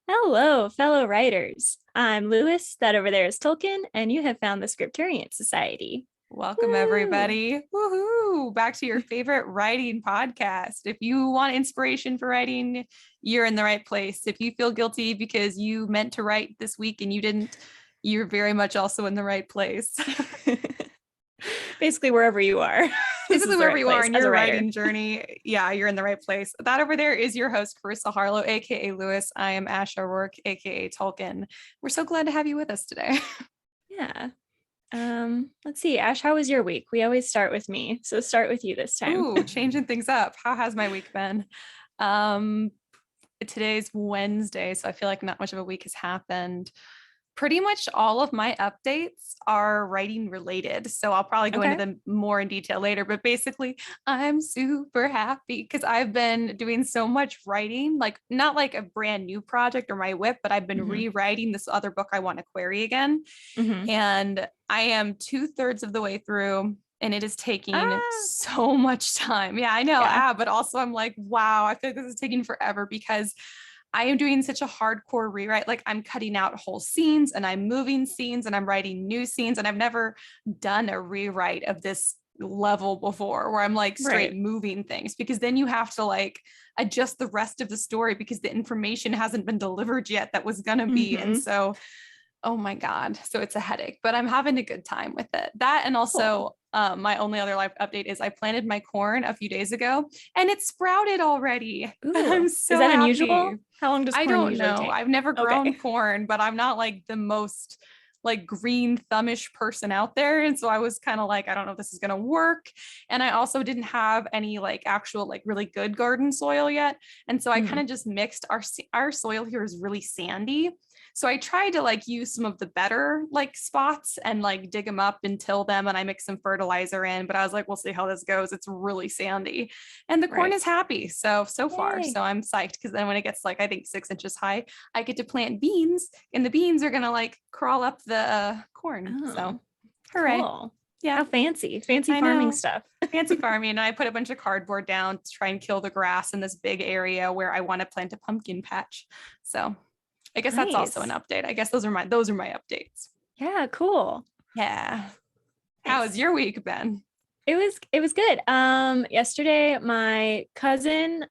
Hello, fellow writers. I'm Lewis. That over there is Tolkien, and you have found the Scripturian Society. Welcome, Woo! everybody. Woohoo! Back to your favorite writing podcast. If you want inspiration for writing, you're in the right place. If you feel guilty because you meant to write this week and you didn't, you're very much also in the right place. Basically, wherever you are, this Basically, is the wherever right you are place in as a your writer. writing journey, yeah, you're in the right place. That over there is your host, Karissa Harlow, aka Lewis. I am Ash O'Rourke, aka Tolkien. We're so glad to have you with us today. Yeah. Let's see. Ash, how was your week? We always start with me, so start with you this time. Ooh, changing things up. How has my week been? Um, Today's Wednesday, so I feel like not much of a week has happened. Pretty much all of my updates are writing related. So I'll probably go into Okay. them more in detail later. But basically, I'm super happy because I've been doing so much writing, like not like a brand new project or my whip, but I've been Mm-hmm. rewriting this other book I want to query again. Mm-hmm. And I am 2/3 of the way through. And it is taking Ah, so much time. Yeah, I know. yeah. But also I'm like, wow, I feel like this is taking forever because I am doing such a hardcore rewrite. Like I'm cutting out whole scenes and I'm moving scenes and I'm writing new scenes. And I've never done a rewrite of this level before where I'm like straight Right. moving things because then you have to like adjust the rest of the story because the information hasn't been delivered yet that was going to be. And Mm-hmm. so oh my God. So it's a headache, but I'm having a good time with it. That and Cool. also my only other life update is I planted my corn a few days ago and it sprouted already. Ooh, I'm is so that happy. unusual? How long does I corn don't usually know. take? I've never grown Okay. corn, but I'm not like the most like green thumbish person out there. And so I was kind of like, I don't know if this is going to work. And I also didn't have any like actual like really good garden soil yet. And so I kind Mm-hmm. of just mixed our soil here is really sandy. So I tried to like use some of the better like spots and like dig them up and till them. And I mixed some fertilizer in, but I was like, we'll see how this goes. It's really sandy. And the corn Right. is happy. So far. Yay. So I'm psyched because then when it gets like, I think 6 inches high, I get to plant beans and the beans are going to like crawl up the corn. So Oh, hooray. cool. Yeah, How fancy. Fancy I farming know. stuff. Fancy farming. And I put a bunch of cardboard down to try and kill the grass in this big area where I want to plant a pumpkin patch. So I guess that's also an Nice. update. I guess those are my updates. Yeah, cool. Yeah. How has Nice. your week been? It was good. Yesterday my cousin,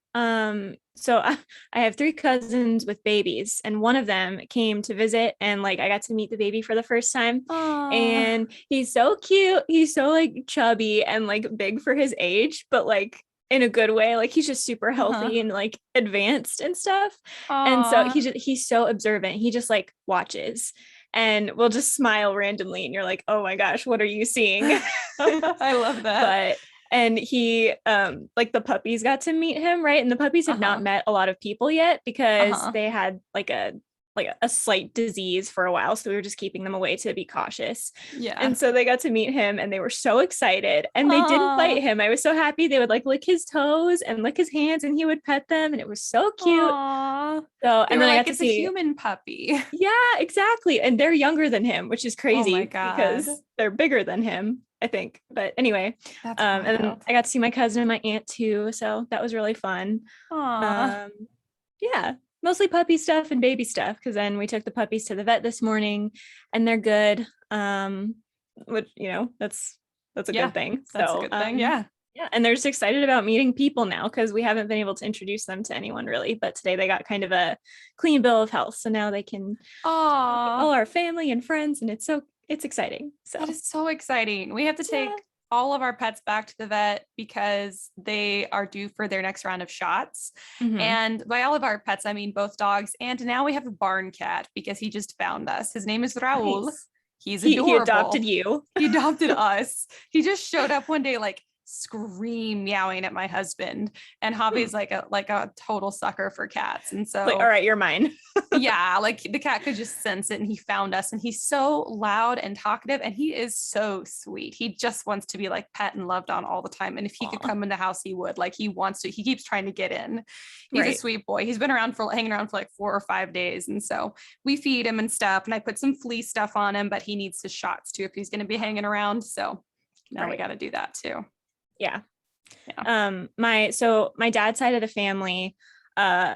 so I have three cousins with babies, and one of them came to visit, and like I got to meet the baby for the first time. Oh, And he's so cute. He's so like chubby and like big for his age, but like in a good way. Like he's just super uh-huh. healthy and like advanced and stuff. And so Aw. he's so observant. He just like watches and will just smile randomly, and you're like, oh my gosh, what are you seeing? I love that. But and he like the puppies got to meet him, right? And the puppies have not Uh-huh. met a lot of people yet because Uh-huh. they had like a slight disease for a while, so we were just keeping them away to be cautious. Yeah. And so they got to meet him and they were so excited, and they didn't Aw. bite him. I was so happy. They would like lick his toes and lick his hands, and he would pet them, and it was so cute. Aw. So They and were then I like, got to it's a see, human puppy. yeah, exactly. And they're younger than him, which is Oh my crazy God. because they're bigger than him, I think. But anyway, That's and then wild. I got to see my cousin and my aunt too. So that was really fun. Aw. Um, yeah, mostly puppy stuff and baby stuff. Cause then we took the puppies to the vet this morning and they're good. Which, that's a Yeah, good thing. that's a So, good thing. Yeah. yeah, and they're just excited about meeting people now because we haven't been able to introduce them to anyone really. But today they got kind of a clean bill of health, so now they can meet all Aw. our family and friends, and it's exciting. That So is so exciting. We have to yeah, take all of our pets back to the vet because they are due for their next round of shots. hmm, And by all of our pets, I mean both dogs. And now we have a barn cat because he just found us. His name is Raul. nice. He's He adopted adorable. you. He adopted us. He just showed up one day like scream meowing at my husband. And Hmm. Javi's like a total sucker for cats. And Like, all so right, you're mine. yeah, like the cat could just sense it and he found us and he's so loud and talkative and he is so sweet. He just wants to be like pet and loved on all the time. And if he could Aw, come in the house, he would. Like he wants to, he keeps trying to get in. He's a right. sweet boy. He's been around for hanging around for like 4 or 5 days. And so we feed him and stuff. And I put some flea stuff on him, but he needs his shots too if he's gonna be hanging around. So now we Right. gotta do that too. Yeah. Yeah. My dad's side of the family, uh,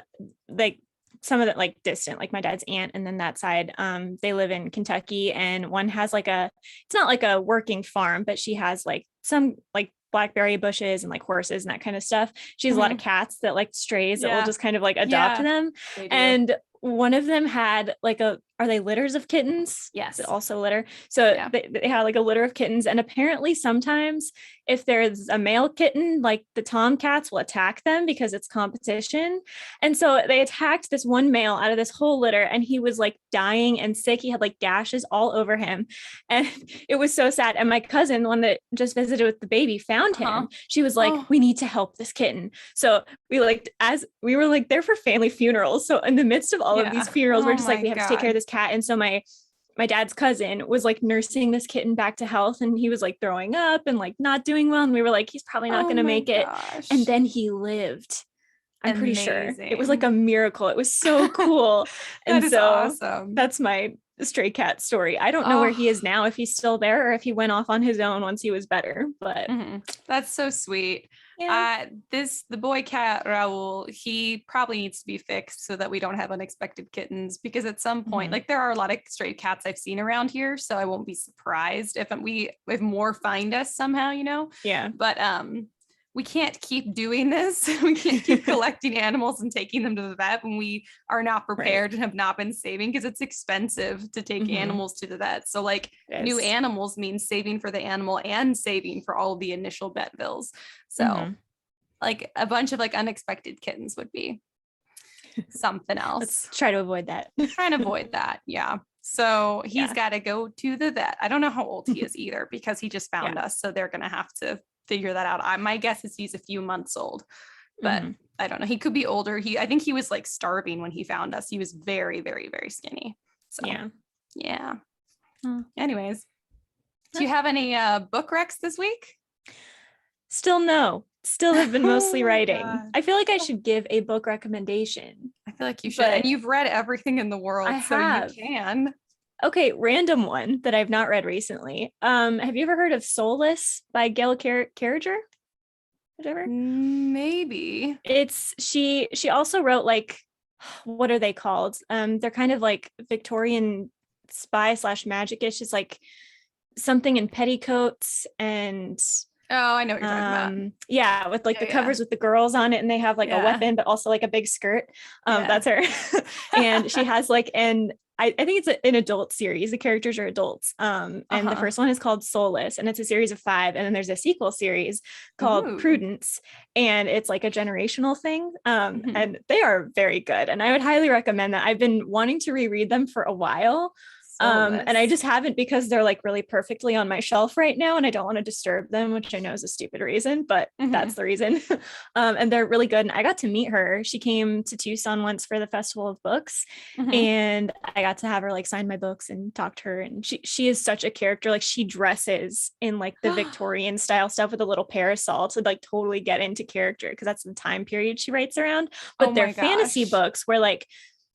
like some of the like distant, like my dad's aunt, and then that side, they live in Kentucky, and one has like it's not like a working farm, but she has like some like blackberry bushes and like horses and that kind of stuff. She has a lot of cats that like strays that will just kind of like adopt them. They do. And one of them had like are they litters of kittens? Yes. Is it also litter? So they had like a litter of kittens. And apparently sometimes if there's a male kitten, like the tomcats will attack them because it's competition. And so they attacked this one male out of this whole litter, and he was like dying and sick. He had like gashes all over him. And it was so sad. And my cousin, the one that just visited with the baby, found him. She was like, we need to help this kitten. So we like, as we were like there for family funerals. So in the midst of all of these funerals, we're just like, we have to take care of this cat. And so my dad's cousin was like nursing this kitten back to health, and he was like throwing up and like not doing well. And we were like, he's probably not going to make it. And then he lived. I'm pretty sure it was like a miracle. It was so cool. And so awesome. That's my stray cat story. I don't know where he is now, if he's still there or if he went off on his own once he was better, but that's so sweet. Yeah. The boy cat Raul, he probably needs to be fixed so that we don't have unexpected kittens, because at some point, like there are a lot of stray cats I've seen around here, so I won't be surprised if more find us somehow, you know? Yeah. But we can't keep doing this. We can't keep collecting animals and taking them to the vet when we are not prepared and have not been saving, because it's expensive to take animals to the vet. So like new animals means saving for the animal and saving for all of the initial vet bills. So like a bunch of like unexpected kittens would be something else. Let's try to avoid that. Try to avoid that. Yeah. So he's got to go to the vet. I don't know how old he is either, because he just found us. So they're going to have to figure that out. My guess is he's a few months old, but I don't know. He could be older. I think he was like starving when he found us. He was very, very, very skinny. So yeah. Anyways, do you have any book recs this week? Still no. Still have been mostly writing. God. I feel like I should give a book recommendation. I feel like you should. And you've read everything in the world, you can. Okay, random one that I've not read recently. Have you ever heard of Soulless by Gail Carriger? Whatever. Maybe. It's she also wrote like, what are they called? They're kind of like Victorian spy / magic-ish. It's like something in petticoats and I know what you're talking about. Yeah, with like the covers with the girls on it, and they have like a weapon, but also like a big skirt. That's her. And she has like I think it's an adult series. The characters are adults. And the first one is called Soulless, and it's a series of 5. And then there's a sequel series called Prudence, and it's like a generational thing. And they are very good. And I would highly recommend that. I've been wanting to reread them for a while. And I just haven't, because they're like really perfectly on my shelf right now, and I don't want to disturb them, which I know is a stupid reason, but that's the reason. And they're really good. And I got to meet her. She came to Tucson once for the Festival of Books, and I got to have her like sign my books and talk to her. And she is such a character. Like she dresses in like the Victorian style stuff with a little parasol to like totally get into character, because that's the time period she writes around. But they're fantasy books where like,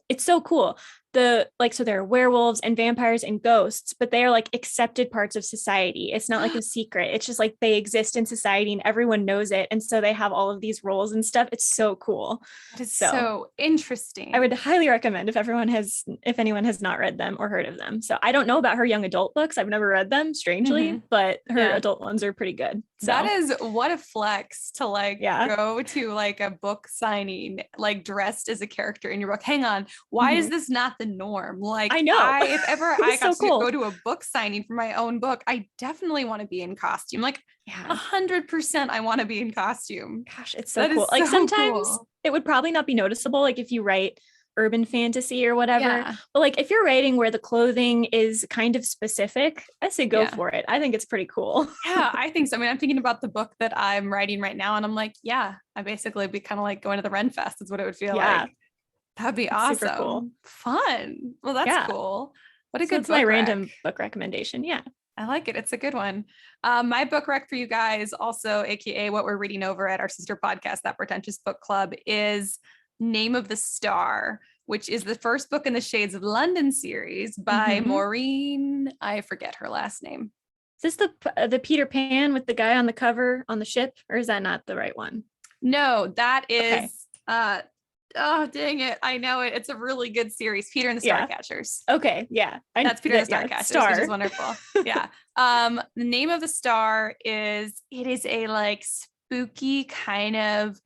it's so cool. So there are werewolves and vampires and ghosts, but they are like accepted parts of society. It's not like a secret. It's just like they exist in society and everyone knows it. And so they have all of these roles and stuff. It's so cool. It's so interesting. I would highly recommend if anyone has not read them or heard of them. So I don't know about her young adult books. I've never read them, strangely, but her adult ones are pretty good. So that is what a flex to like go to like a book signing, like dressed as a character in your book. Hang on. Why is this not the norm? Like I know. If ever I got to go to a book signing for my own book, I definitely want to be in costume. Like 100% I want to be in costume. Gosh, it's so cool. Like sometimes it would probably not be noticeable, like if you write urban fantasy or whatever, but like if you're writing where the clothing is kind of specific, I say go for it. I think it's pretty cool. I think so. I mean, I'm thinking about the book that I'm writing right now, and I'm like, I basically be kind of like going to the Ren Fest is what it would feel like. That'd be awesome. Super cool. Fun. Well, that's cool. What a good book. My random book recommendation. Yeah. I like it. It's a good one. My book rec for you guys, also, AKA what we're reading over at our sister podcast, That Pretentious Book Club, is Name of the Star, which is the first book in the Shades of London series by Maureen. I forget her last name. Is this the Peter Pan with the guy on the cover on the ship, or is that not the right one? No, that is Oh, dang it. I know it. It's a really good series. Peter and the Yeah. Starcatchers. Okay. Yeah. That's Peter and the Starcatchers, which is Star. wonderful. Yeah. The name of the star it is a like spooky kind of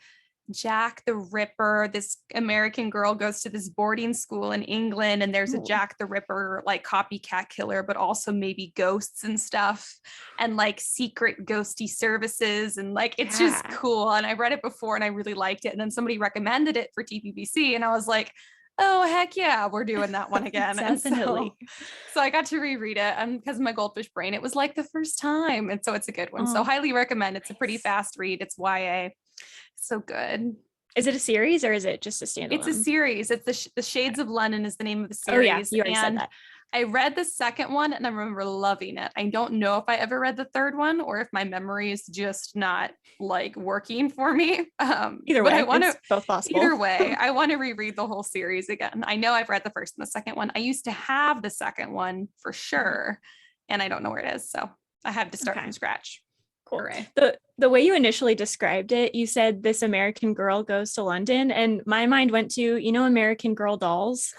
Jack the Ripper. This American girl goes to this boarding school in England, and there's a Ooh. Jack the Ripper like copycat killer, but also maybe ghosts and stuff, and like secret ghosty services, and like it's just Yeah. cool. And I read it before and I really liked it, and then somebody recommended it for TPBC, and I was like, oh heck yeah, we're doing that one again. And Definitely. so I got to reread it, and because of my goldfish brain, it was like the first time, and so it's a good one. So Oh, highly recommend. It's a pretty nice. fast read. It's YA. So good. Is it a series or is it just a It's a standalone? series. It's the Shades of London is the name of the Oh yeah, series. you already said And that. I read the second one and I remember loving it. I don't know if I ever read the third one or if my memory is just not like working for me. Either But way, I want it's to, both possible. either way, I want to reread the whole series again. I know I've read the first and the second one. I used to have the second one for sure, and I don't know where it is. So I had to start Okay. from scratch. Cool. Hooray. The way you initially described it, you said this American girl goes to London, and my mind went to, American Girl dolls,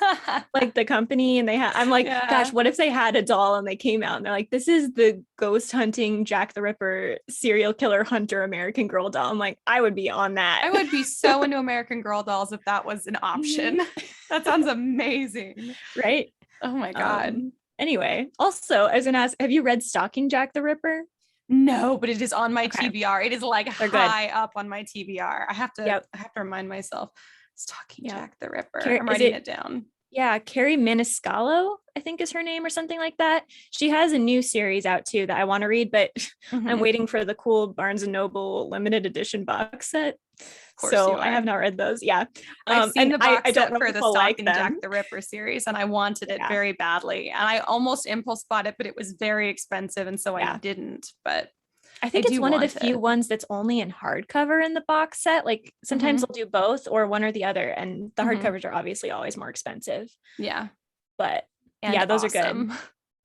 like the company, and I'm like, Yeah. gosh, what if they had a doll and they came out and they're like, this is the ghost hunting Jack the Ripper serial killer hunter American Girl doll. I'm like, I would be on that. I would be so into American Girl dolls if that was an option. That sounds amazing. Right? Oh my God. Anyway, also, I was gonna ask, have you read Stalking Jack the Ripper? No, but it is on my Okay, TBR. It is like they're good. high up on my TBR. Yep. I have to remind myself. Stalking Yeah. Jack the Ripper. I'm Is writing it it down. Yeah, Carrie Maniscalco, I think is her name or something like that. She has a new series out too that I want to read, but I'm Mhm. waiting for the cool Barnes and Noble limited edition box set. Of course So you I have are. not read those. Yeah. I've seen And the I box don't set know for if the I'll like Stalking Jack them. the Ripper series, and I wanted it Yeah. very badly. And I almost impulse bought it, but it was very expensive, and so I Yeah. didn't. But I I think it's do one of the want few it. ones that's only in hardcover in the box set. Like sometimes Mhm. they'll do both or one or the other. And the Mhm. hardcovers are obviously always more expensive. Yeah. But And yeah, those are good. awesome.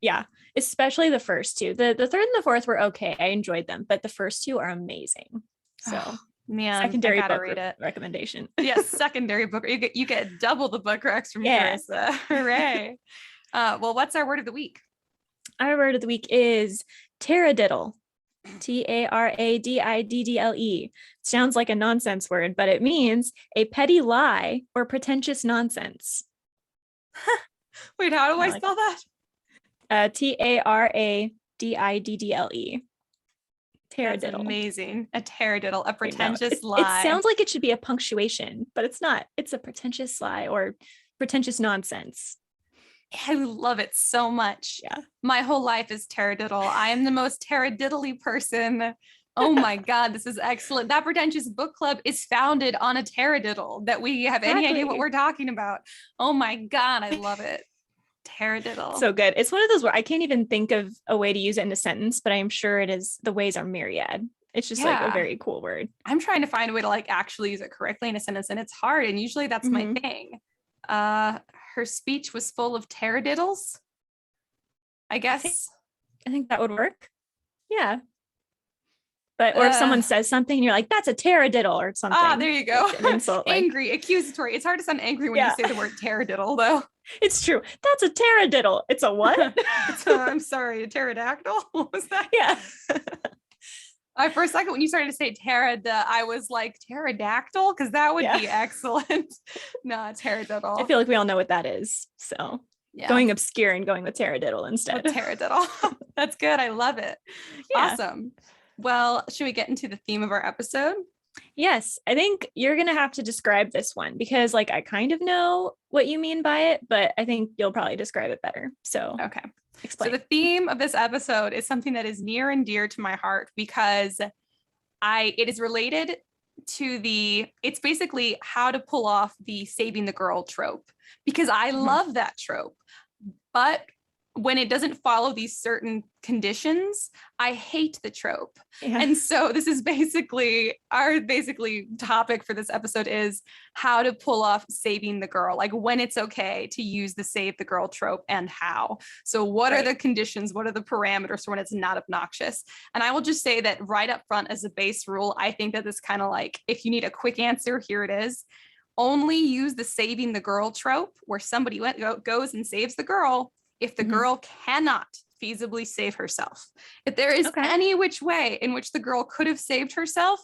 Yeah, especially the first two. The third and the fourth were okay. I enjoyed them, but the first two are amazing. So Oh, man, I secondary gotta book read it. recommendation. Yes, secondary book. You get double the book recs from Yeah. Karissa. Hooray. Well, what's our word of the week? Our word of the week is Taradiddle. Taradiddle. Sounds like a nonsense word, but it means a petty lie or pretentious nonsense. Wait, how do I Like spell that? Taradiddle. That's Taradiddle. amazing. A taradiddle, a I know. pretentious It lie. sounds like it should be a punctuation, but it's not. It's a pretentious lie or pretentious nonsense. I love it so much. Yeah. My whole life is taradiddle. I am the most taradiddly person. Oh my God, this is excellent. That Pretentious Book Club is founded on a taradiddle that we have any idea what Exactly. we're talking about. Oh my God, I love it. Taradiddle. So good. It's one of those where I can't even think of a way to use it in a sentence, but I am sure it is. The ways are myriad. It's just like a Yeah. very cool word. I'm trying to find a way to like actually use it correctly in a sentence, and it's hard. And usually that's my Mhm. thing. Her speech was full of taradiddles, I guess. I think that would work. Yeah. But or if Uh, someone says something and you're like, that's a taradiddle or something. there you go. Like an insult. Like, Angry, accusatory. It's hard to sound angry when you yeah, say the word taradiddle, though. it's true. That's a taradiddle. It's a what? I'm sorry, a pterodactyl. What was that? Yeah. For a second, when you started to say I was like pterodactyl, because that would be excellent. No, taradiddle. I feel like we all know what that is. So Yeah. going obscure and going with taradiddle instead. Taradiddle. That's good. I love it. Yeah. Awesome. Well, should we get into the theme of our episode? Yes, I think you're going to have to describe this one because like I kind of know what you mean by it, but I think you'll probably describe it better. So Okay. explain. So the theme of this episode is something that is near and dear to my heart because it is related to it's basically how to pull off the saving the girl trope, because I love that trope. But when it doesn't follow these certain conditions, I hate the trope. Yeah. And so this is our topic for this episode is how to pull off saving the girl, like when it's okay to use the save the girl trope and how. So what are the conditions? What are the parameters for when it's not obnoxious? And I will just say that right up front as a base rule, I think that this kind of like, if you need a quick answer, here it is. only use the saving the girl trope where somebody goes and saves the girl if the girl cannot feasibly save herself. If there is any which way in which the girl could have saved herself,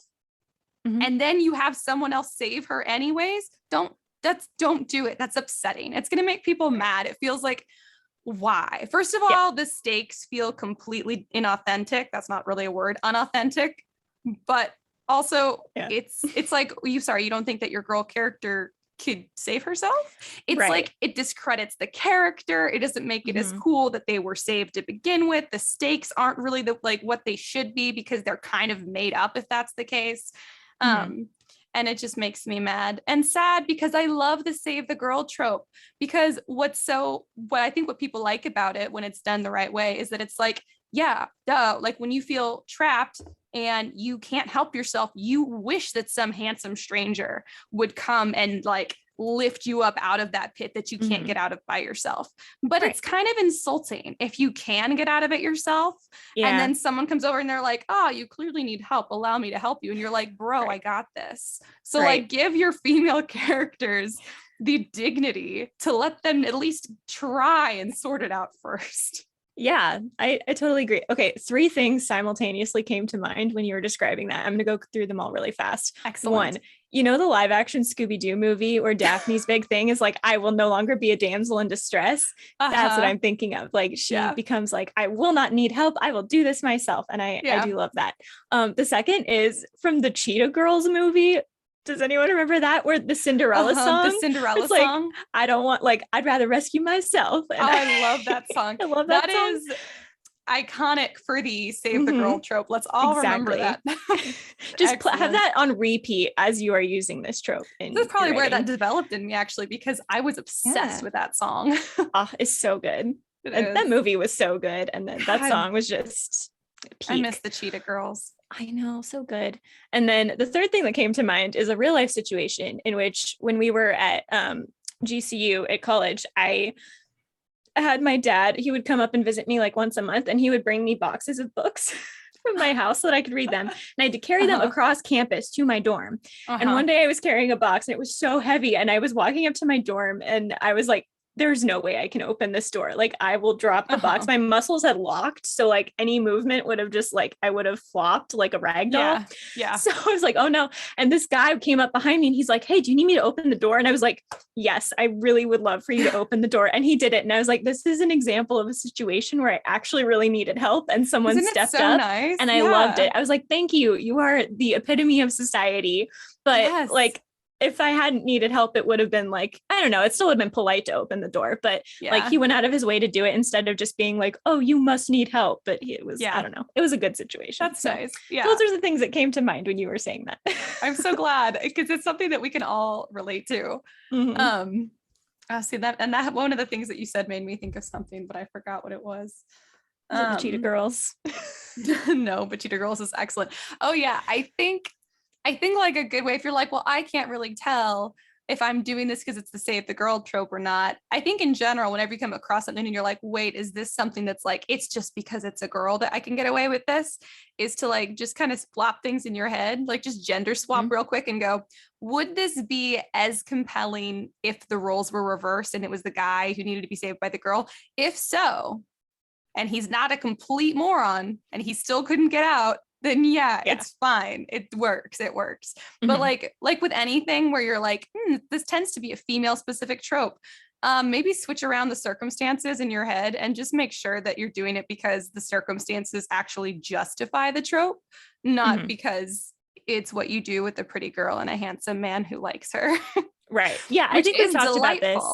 and then you have someone else save her anyways, don't do it. That's upsetting. It's going to make people mad. It feels like, why? First of all, the stakes feel completely inauthentic. That's not really a word, unauthentic. But also it's like, you don't think that your girl character could save herself? It's like, it discredits the character. It doesn't make it as cool that they were saved to begin with. The stakes aren't really what they should be, because they're kind of made up if that's the case. And it just makes me mad and sad, because I love the save the girl trope. Because what I think what people like about it when it's done the right way is that it's like, yeah, duh. Like when you feel trapped and you can't help yourself, you wish that some handsome stranger would come and like lift you up out of that pit that you can't get out of by yourself. But it's kind of insulting if you can get out of it yourself. And then someone comes over and they're like, oh, you clearly need help. Allow me to help you. And you're like, bro, I got this. So like, give your female characters the dignity to let them at least try and sort it out first. Yeah, I totally agree. Okay, 3 things simultaneously came to mind when you were describing that. I'm going to go through them all really fast. Excellent. 1, you know, the live action Scooby-Doo movie where Daphne's big thing is like, I will no longer be a damsel in distress. That's what I'm thinking of. Like she becomes like, I will not need help. I will do this myself. And I do love that. The second is from the Cheetah Girls movie. Does anyone remember that, where the Cinderella song? The Cinderella it's like, song. I don't want, like, I'd rather rescue myself. And I love that song. I love that song. Is iconic for the save the girl trope. Let's all remember that. Just have that on repeat as you are using this trope. This is probably where that developed in me, actually, because I was obsessed with that song. It's so good. And that movie was so good. And then that song was just peak. I miss the Cheetah Girls. I know, so good. And then the third thing that came to mind is a real life situation in which, when we were at GCU at college, I had my dad, he would come up and visit me like once a month, and he would bring me boxes of books from my house so that I could read them. And I had to carry them across campus to my dorm. And one day I was carrying a box and it was so heavy, and I was walking up to my dorm and I was like, there's no way I can open this door. Like, I will drop the box. My muscles had locked. So like any movement would have just like, I would have flopped like a rag doll. Yeah. So I was like, oh no. And this guy came up behind me and he's like, hey, do you need me to open the door? And I was like, yes, I really would love for you to open the door. And he did it. And I was like, this is an example of a situation where I actually really needed help and someone stepped up. Nice? And I loved it. I was like, thank you. You are the epitome of society. But like, if I hadn't needed help, it would have been like, I don't know, it still would have been polite to open the door, but like he went out of his way to do it instead of just being like, oh, you must need help. But it was, I don't know, it was a good situation. That's nice. Yeah. Those are the things that came to mind when you were saying that. I'm so glad, because it's something that we can all relate to. See that, and that one of the things that you said made me think of something, but I forgot what it was. The Cheetah Girls. No, but Cheetah Girls is excellent. Oh yeah, I think like a good way, if you're like, well, I can't really tell if I'm doing this because it's the save the girl trope or not. I think in general, whenever you come across something and you're like, wait, is this something that's like, it's just because it's a girl that I can get away with this, is to like, just kind of flop things in your head, like just gender swap real quick and go, would this be as compelling if the roles were reversed and it was the guy who needed to be saved by the girl? If so, and he's not a complete moron and he still couldn't get out, then it's fine. It works. But like with anything where you're like, this tends to be a female specific trope, maybe switch around the circumstances in your head and just make sure that you're doing it because the circumstances actually justify the trope, not because it's what you do with a pretty girl and a handsome man who likes her. Right. Yeah. I think we talked about this.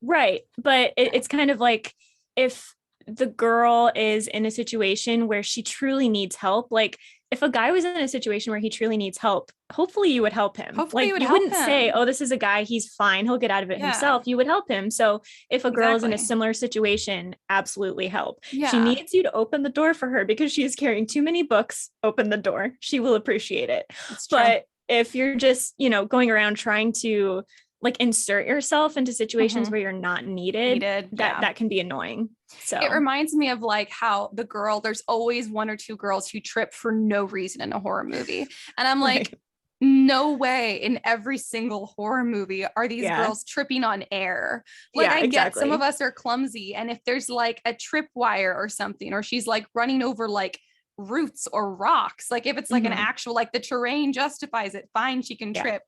Right. But it's kind of like, if the girl is in a situation where she truly needs help, like if a guy was in a situation where he truly needs help, hopefully you would help him. Hopefully you wouldn't say, oh, this is a guy, he's fine, he'll get out of it himself. You would help him. So if a girl is in a similar situation, absolutely help. She needs you to open the door for her because she is carrying too many books. Open the door. She will appreciate it. But if you're just, going around trying to like insert yourself into situations where you're not needed, that can be annoying. So it reminds me of like how there's always one or two girls who trip for no reason in a horror movie. And I'm like, no way in every single horror movie are these Yeah. girls tripping on air. Like, Yeah, I get some of exactly. us are clumsy, and if there's like a tripwire or something, or she's like running over like roots or rocks, like if it's like an Mhm. actual, like the terrain justifies it, fine, she can Yeah. trip.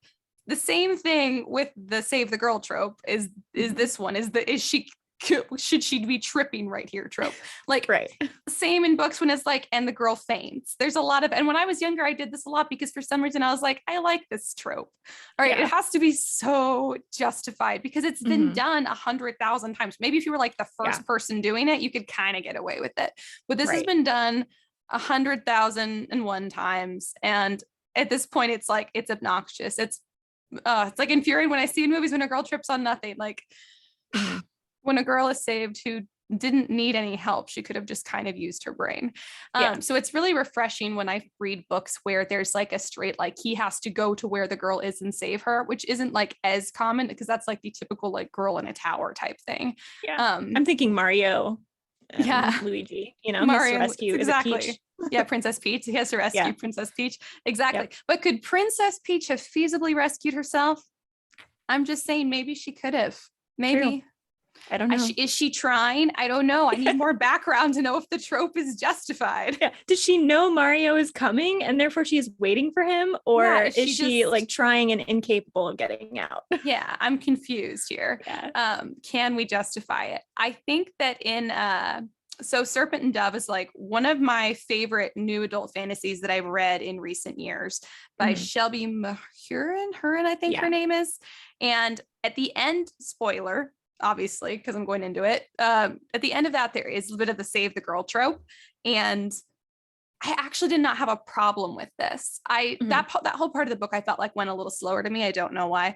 The same thing with the save the girl trope is Mhm. this one, is she, should she be tripping right here trope. Like, Right. same in books when it's like, and the girl faints. There's a lot of, and when I was younger, I did this a lot because for some reason I was like, I like this trope. All right, it Yeah. has to be so justified because it's been Mhm. done 100,000 times. Maybe if you were like the Yeah. first person doing it, you could kind of get away with it. But this has Right. been done 100,001 times, and at this point, it's like it's obnoxious. It's like infuriating when I see in movies when a girl trips on nothing. Like, Mhm. when a girl is saved who didn't need any help, she could have just kind of used her brain. Yeah. So it's really refreshing when I read books where there's like a straight, like he has to go to where the girl is and save her, which isn't like as common because that's like the typical like girl in a tower type thing. Yeah. I'm Um, thinking Mario and yeah, Luigi, he has to Mario, it's rescue, is it Peach? exactly. Yeah, Princess Peach. He has to rescue Yeah. Princess Peach. Exactly. Yep. But could Princess Peach have feasibly rescued herself? I'm just saying, maybe she could have. True. Maybe. I don't know. Is she trying? I don't know. I need more background to know if the trope is justified. Yeah. Does she know Mario is coming and therefore she's waiting for him? Yeah, Or is is she she like just, trying and incapable of getting out? yeah, I'm confused here. Yeah. Can we justify it? I think that in so Serpent and Dove is like one of my favorite new adult fantasies that I've read in recent years by Mhm. Shelby Hurin, I think her Yeah. name is. And at the end, spoiler, obviously, because I'm going into it. At the end of that, there is a bit of the save the girl trope. And I actually did not have a problem with this. Mhm. That whole part of the book I felt like went a little slower to me. I don't know why.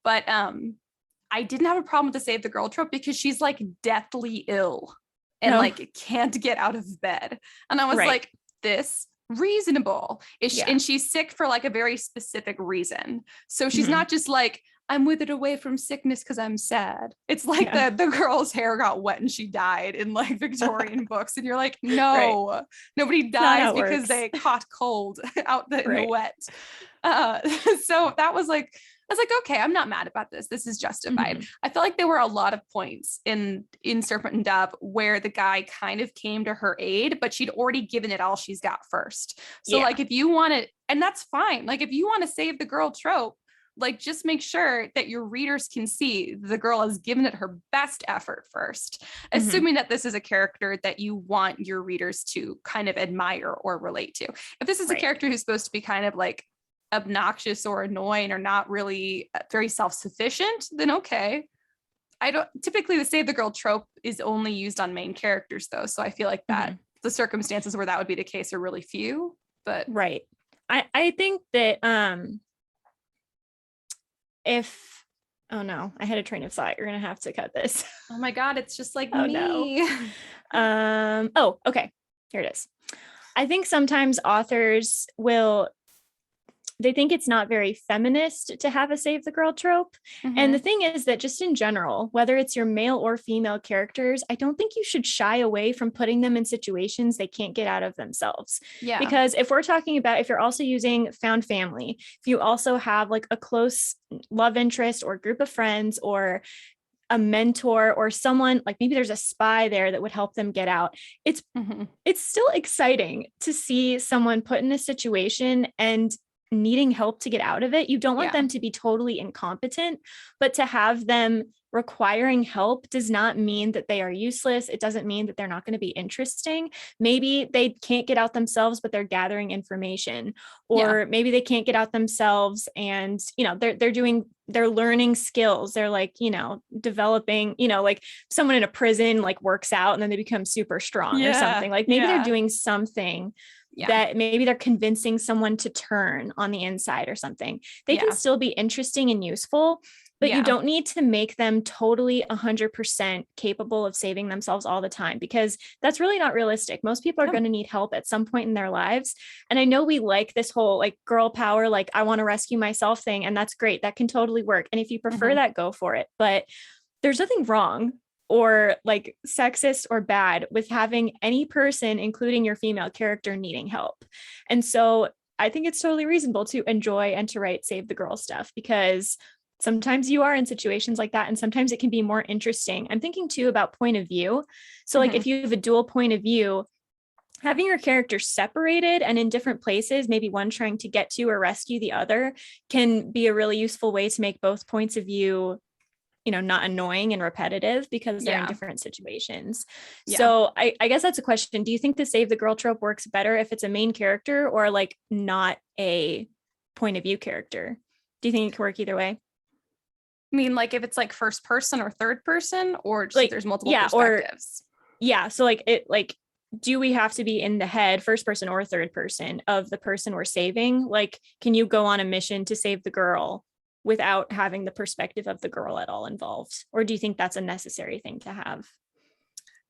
But I didn't have a problem with the save the girl trope because she's like deathly ill and No. like can't get out of bed. And I was Right. like, this reasonable. Yeah. And she's sick for like a very specific reason. So she's Mhm. not just like, I'm withered away from sickness because I'm sad. It's like Yeah. the girl's hair got wet and she died in like Victorian books. And you're like, Right. no, nobody It's not how dies it because works. they caught cold out in the Right. wet. Uh, so that was like, I was like, okay, I'm not mad about this. This is justified. Mhm. I felt like there were a lot of points in Serpent and Dove where the guy kind of came to her aid, but she'd already given it all she's got first. So Yeah. like if you want to, and that's fine. Like if you want to save the girl trope, like just make sure that your readers can see the girl has given it her best effort first, Mhm. assuming that this is a character that you want your readers to kind of admire or relate to. If this is a Right. character who's supposed to be kind of like obnoxious or annoying or not really very self-sufficient, then okay. I don't typically the save the girl trope is only used on main characters though. So I feel like that Mhm. the circumstances where that would be the case are really few. But Right. I think that if oh no, I had a train of thought. You're gonna have to cut this. oh my God, it's just like Oh no. me. Oh, okay. Here it is. I think sometimes authors will they think it's not very feminist to have a save the girl trope. And the Mhm. thing is that just in general, whether it's your male or female characters, I don't think you should shy away from putting them in situations they can't get out of themselves. Yeah. Because if we're talking about if you're also using found family, if you also have like a close love interest or group of friends or a mentor or someone like maybe there's a spy there that would help them get out. Mhm. It's still exciting to see someone put in a situation and needing help to get out of it. You don't want Yeah. them to be totally incompetent, but to have them requiring help does not mean that they are useless. It doesn't mean that they're not going to be interesting. Maybe they can't get out themselves, but they're gathering information, Yeah. or maybe they can't get out themselves and, they're learning skills. They're like, developing, like someone in a prison like works out and then they become super strong or Yeah. something. Like maybe they're Yeah. doing something Yeah. that maybe they're convincing someone to turn on the inside or something. They can Yeah. still be interesting and useful, but you Yeah. don't need to make them totally 100% capable of saving themselves all the time because that's really not realistic. Most people are No. going to need help at some point in their lives. And I know we like this whole like girl power, like I want to rescue myself thing, and that's great. That can totally work. And if you prefer Mhm. that, go for it. But there's nothing wrong or like sexist or bad with having any person, including your female character, needing help. And so I think it's totally reasonable to enjoy and to write save the girl stuff, because sometimes you are in situations like that and sometimes it can be more interesting. I'm thinking too about point of view. So like if you have a dual point of view, having your characters separated and in different places, maybe one trying to get to or rescue the other, can be a really useful way to make both points of view, not annoying and repetitive because they're in different situations. So I guess that's a question. Do you think the save the girl trope works better if it's a main character or like not a point of view character? Do you think it can work either way? I mean, like if it's like first person or third person, or just Like, there's multiple yeah, perspectives. so like do we have to be in the head, first person or third person, of the person we're saving? Like, can you go on a mission to save the girl without having the perspective of the girl at all involved? Or do you think that's a necessary thing to have?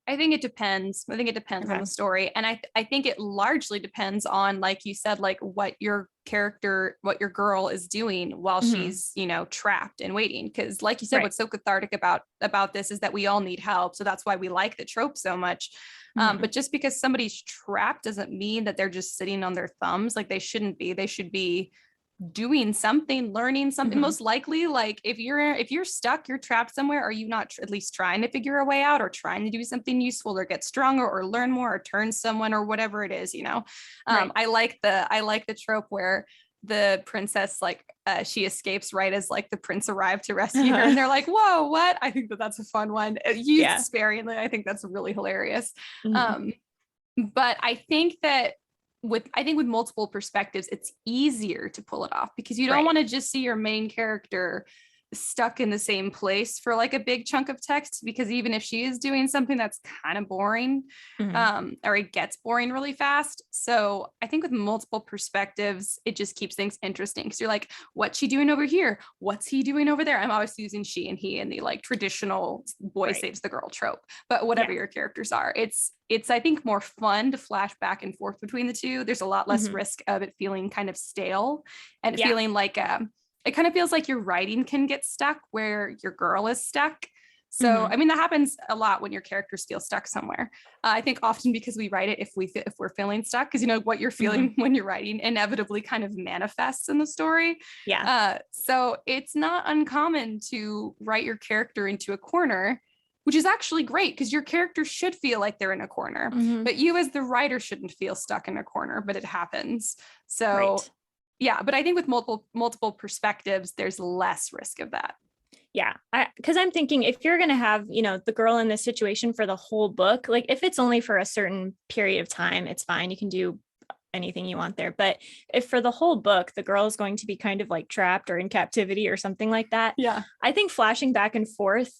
I think it depends. I think it depends on the story. And I think it largely depends on, like you said, like what your girl is doing while she's, trapped and waiting. Cause like you said, what's so cathartic about this is that we all need help. So that's why we like the trope so much. But just because somebody's trapped doesn't mean that they're just sitting on their thumbs. Like they shouldn't be. They should be doing something, learning something. Most likely, like if you're stuck, you're trapped somewhere, are you not at least trying to figure a way out, or trying to do something useful, or get stronger, or learn more, or turn someone, or whatever it is, I like the trope where the princess, like she escapes right as like the prince arrived to rescue her, and they're like, whoa, what? I think that's a fun one, used sparingly. I think that's really hilarious. But I think that with multiple perspectives, it's easier to pull it off, because you don't want to just see your main character stuck in the same place for like a big chunk of text, because even if she is doing something that's kind of boring, or it gets boring really fast. So I think with multiple perspectives, it just keeps things interesting, because you're like, what's she doing over here? What's he doing over there? I'm always using she and he in the like traditional boy saves the girl trope, but whatever your characters are, it's I think more fun to flash back and forth between the two. There's a lot less risk of it feeling kind of stale and feeling like it kind of feels like your writing can get stuck where your girl is stuck. So, I mean, that happens a lot when your characters feel stuck somewhere. I think often because we write it if we're feeling stuck, because what you're feeling when you're writing inevitably kind of manifests in the story. So it's not uncommon to write your character into a corner, which is actually great, because your character should feel like they're in a corner, but you as the writer shouldn't feel stuck in a corner, but it happens. So but I think with multiple perspectives, there's less risk of that. Yeah, because I'm thinking if you're going to have, the girl in this situation for the whole book, like if it's only for a certain period of time, it's fine. You can do anything you want there. But if for the whole book, the girl is going to be kind of like trapped or in captivity or something like that, I think flashing back and forth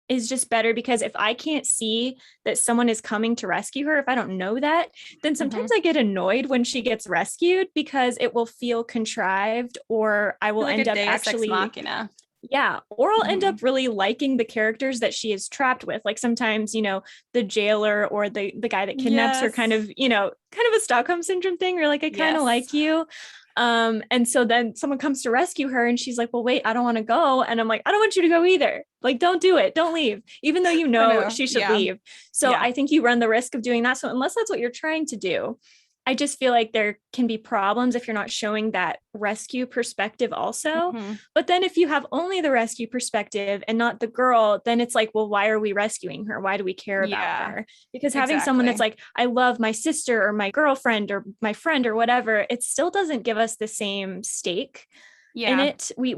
is just better, because if I can't see that someone is coming to rescue her, if I don't know that, then sometimes I get annoyed when she gets rescued, because it will feel contrived, or I will end up actually or I'll end up really liking the characters that she is trapped with. Like sometimes, the jailer or the guy that kidnaps her kind of a Stockholm syndrome thing. You're like, I kind of like you. And so then someone comes to rescue her and she's like, well, wait, I don't want to go. And I'm like, I don't want you to go either. Like, don't do it. Don't leave, even though she should leave. So I think you run the risk of doing that. So unless that's what you're trying to do, I just feel like there can be problems if you're not showing that rescue perspective also. But then if you have only the rescue perspective and not the girl, then it's like, well, why are we rescuing her? Why do we care about her? Because having someone that's like, I love my sister or my girlfriend or my friend or whatever, it still doesn't give us the same stake in it. We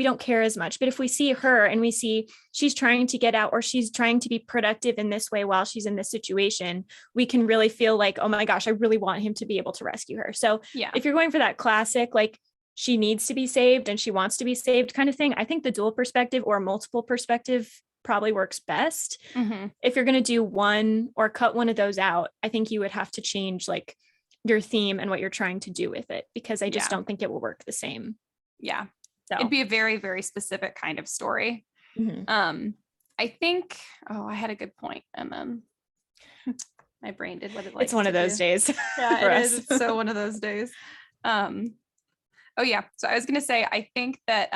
don't care as much. But if we see her and we see she's trying to get out, or she's trying to be productive in this way while she's in this situation, we can really feel like, oh my gosh, I really want him to be able to rescue her. So if you're going for that classic, like she needs to be saved and she wants to be saved kind of thing, I think the dual perspective or multiple perspective probably works best. If you're going to do one or cut one of those out, I think you would have to change like your theme and what you're trying to do with it, because I just don't think it will work the same. So it'd be a very, very specific kind of story. I think, I had a good point, and then my brain did what it likes. It's one of those days. Yeah, it is. It's so one of those days. So I was gonna say, I think that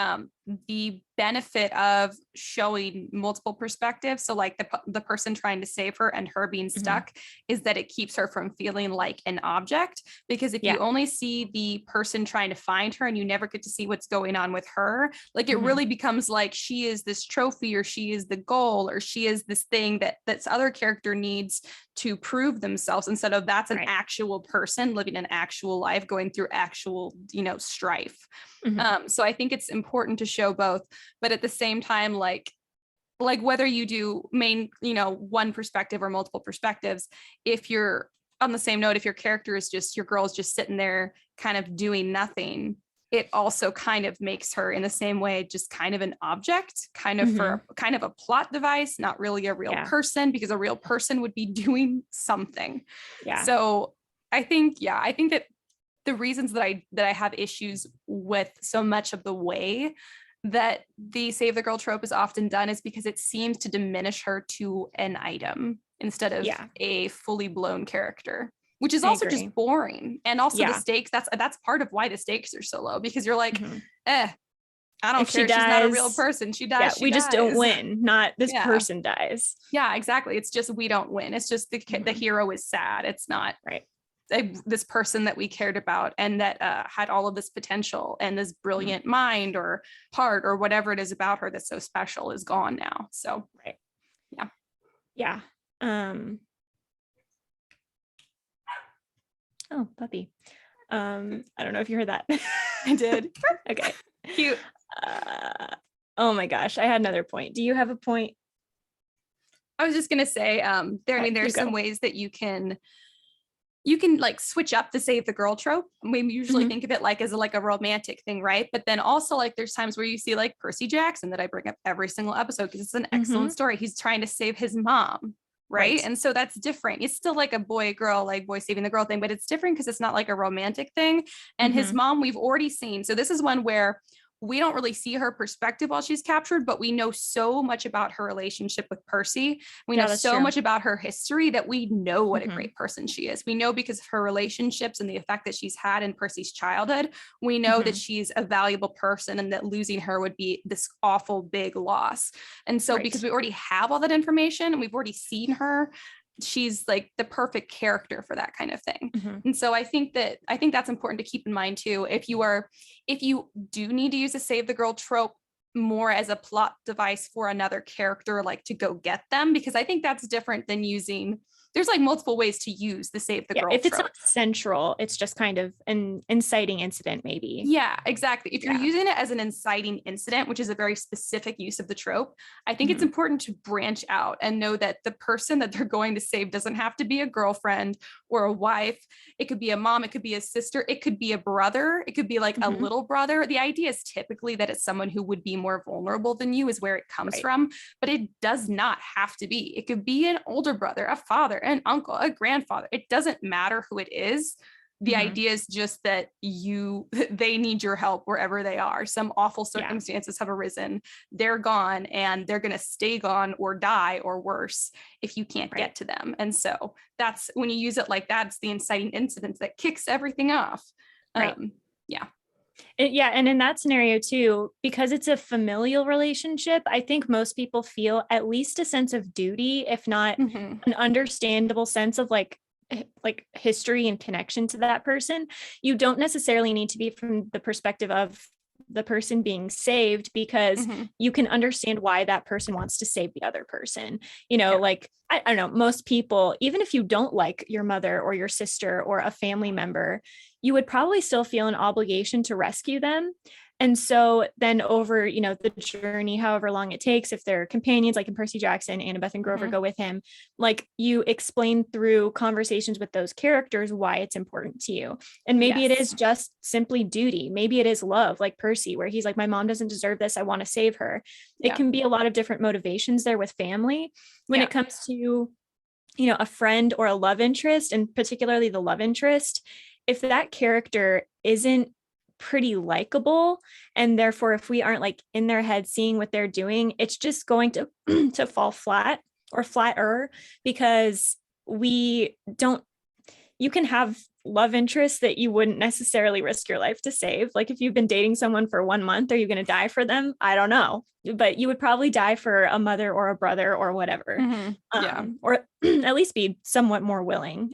the benefit of showing multiple perspectives, so like the person trying to save her and her being stuck, is that it keeps her from feeling like an object. Because if you only see the person trying to find her and you never get to see what's going on with her, like it really becomes like she is this trophy, or she is the goal, or she is this thing that this other character needs to prove themselves, instead of that's an actual person living an actual life, going through actual, strife. So I think it's important to show both, but at the same time, like whether you do main, one perspective or multiple perspectives, if you're on the same note, if your character is just, your girl is just sitting there kind of doing nothing, it also kind of makes her in the same way just kind of an object, kind of for kind of a plot device, not really a real person, because a real person would be doing something. So I think that the reasons that I have issues with so much of the way that the save the girl trope is often done is because it seems to diminish her to an item instead of a fully blown character, which is also just boring. And also the stakes, that's part of why the stakes are so low, because you're like, I don't care. She's not a real person. She dies. We just don't win. Not this person dies. Yeah, exactly. It's just, we don't win. It's just the hero is sad. It's not this person that we cared about and that had all of this potential and this brilliant mind or heart or whatever it is about her that's so special is gone now. So Oh, puppy. I don't know if you heard that. I did. Okay, cute. Oh my gosh, I had another point. Do you have a point? I was just gonna say there's some ways that you can like switch up the save the girl trope. We usually think of it like as a romantic thing, right? But then also like there's times where you see like Percy Jackson, that I bring up every single episode because it's an excellent story. He's trying to save his mom, right? And so that's different. It's still like a boy girl, like boy saving the girl thing, but it's different because it's not like a romantic thing. And his mom we've already seen. So this is one where we don't really see her perspective while she's captured, but we know so much about her relationship with Percy. We know so much about her history that we know what a great person she is. We know because of her relationships and the effect that she's had in Percy's childhood. We know that she's a valuable person and that losing her would be this awful big loss. And so because we already have all that information and we've already seen her, she's like the perfect character for that kind of thing. And so I think that's important to keep in mind too. If you do need to use a save the girl trope more as a plot device for another character, like to go get them, because I think that's different than using, there's like multiple ways to use the save the girl if it's trope. not central, it's just kind of an inciting incident, maybe. Yeah, exactly. If you're using it as an inciting incident, which is a very specific use of the trope, I think it's important to branch out and know that the person that they're going to save doesn't have to be a girlfriend or a wife. It could be a mom, it could be a sister, it could be a brother, it could be like a little brother. The idea is typically that it's someone who would be more vulnerable than you, is where it comes from, but it does not have to be. It could be an older brother, a father, an uncle, a grandfather. It doesn't matter who it is. The idea is just that they need your help wherever they are. Some awful circumstances have arisen. They're gone and they're going to stay gone or die or worse if you can't get to them. And so that's when you use it like that, it's the inciting incident that kicks everything off. And in that scenario too, because it's a familial relationship, I think most people feel at least a sense of duty, if not an understandable sense of like history and connection to that person. You don't necessarily need to be from the perspective of the person being saved, because you can understand why that person wants to save the other person. Like, I don't know, most people, even if you don't like your mother or your sister or a family member, you would probably still feel an obligation to rescue them. And so then over, the journey, however long it takes, if they're companions, like in Percy Jackson, Annabeth and Grover go with him, like you explain through conversations with those characters why it's important to you. And maybe it is just simply duty. Maybe it is love, like Percy, where he's like, my mom doesn't deserve this, I want to save her. It can be a lot of different motivations there with family. When it comes to, a friend or a love interest, and particularly the love interest, if that character isn't pretty likable, and therefore if we aren't like in their head seeing what they're doing, it's just going to to fall flat or flatter, because you can have love interests that you wouldn't necessarily risk your life to save. Like if you've been dating someone for 1 month, are you going to die for them? I don't know, but you would probably die for a mother or a brother or whatever. Yeah. Or at least be somewhat more willing.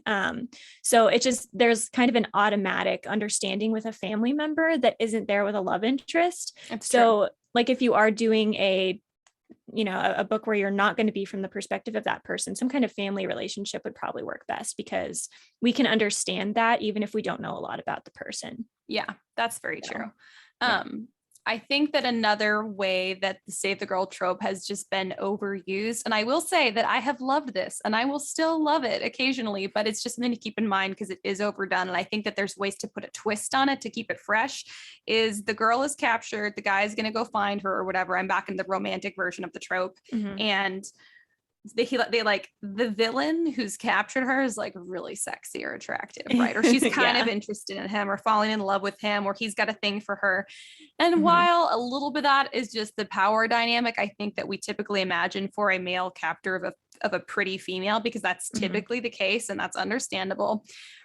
So it just, there's kind of an automatic understanding with a family member that isn't there with a love interest. It's so true. like if you are doing a book where you're not going to be from the perspective of that person, some kind of family relationship would probably work best, because we can understand that even if we don't know a lot about the person. Yeah, that's very So, true. yeah. I think that another way that the save the girl trope has just been overused, and I will say that I have loved this and I will still love it occasionally, but it's just something to keep in mind because it is overdone. And I think that there's ways to put a twist on it to keep it fresh. Is the girl is captured, the guy is going to go find her or whatever. I'm back in the romantic version of the trope. Mm-hmm. And they like the villain who's captured her is like really sexy or attractive, right? Or she's kind Yeah. of interested in him or falling in love with him, or he's got a thing for her. And Mm-hmm. while a little bit of that is just the power dynamic, I think that we typically imagine for a male captor of a pretty female, because that's Mm-hmm. typically the case and that's understandable.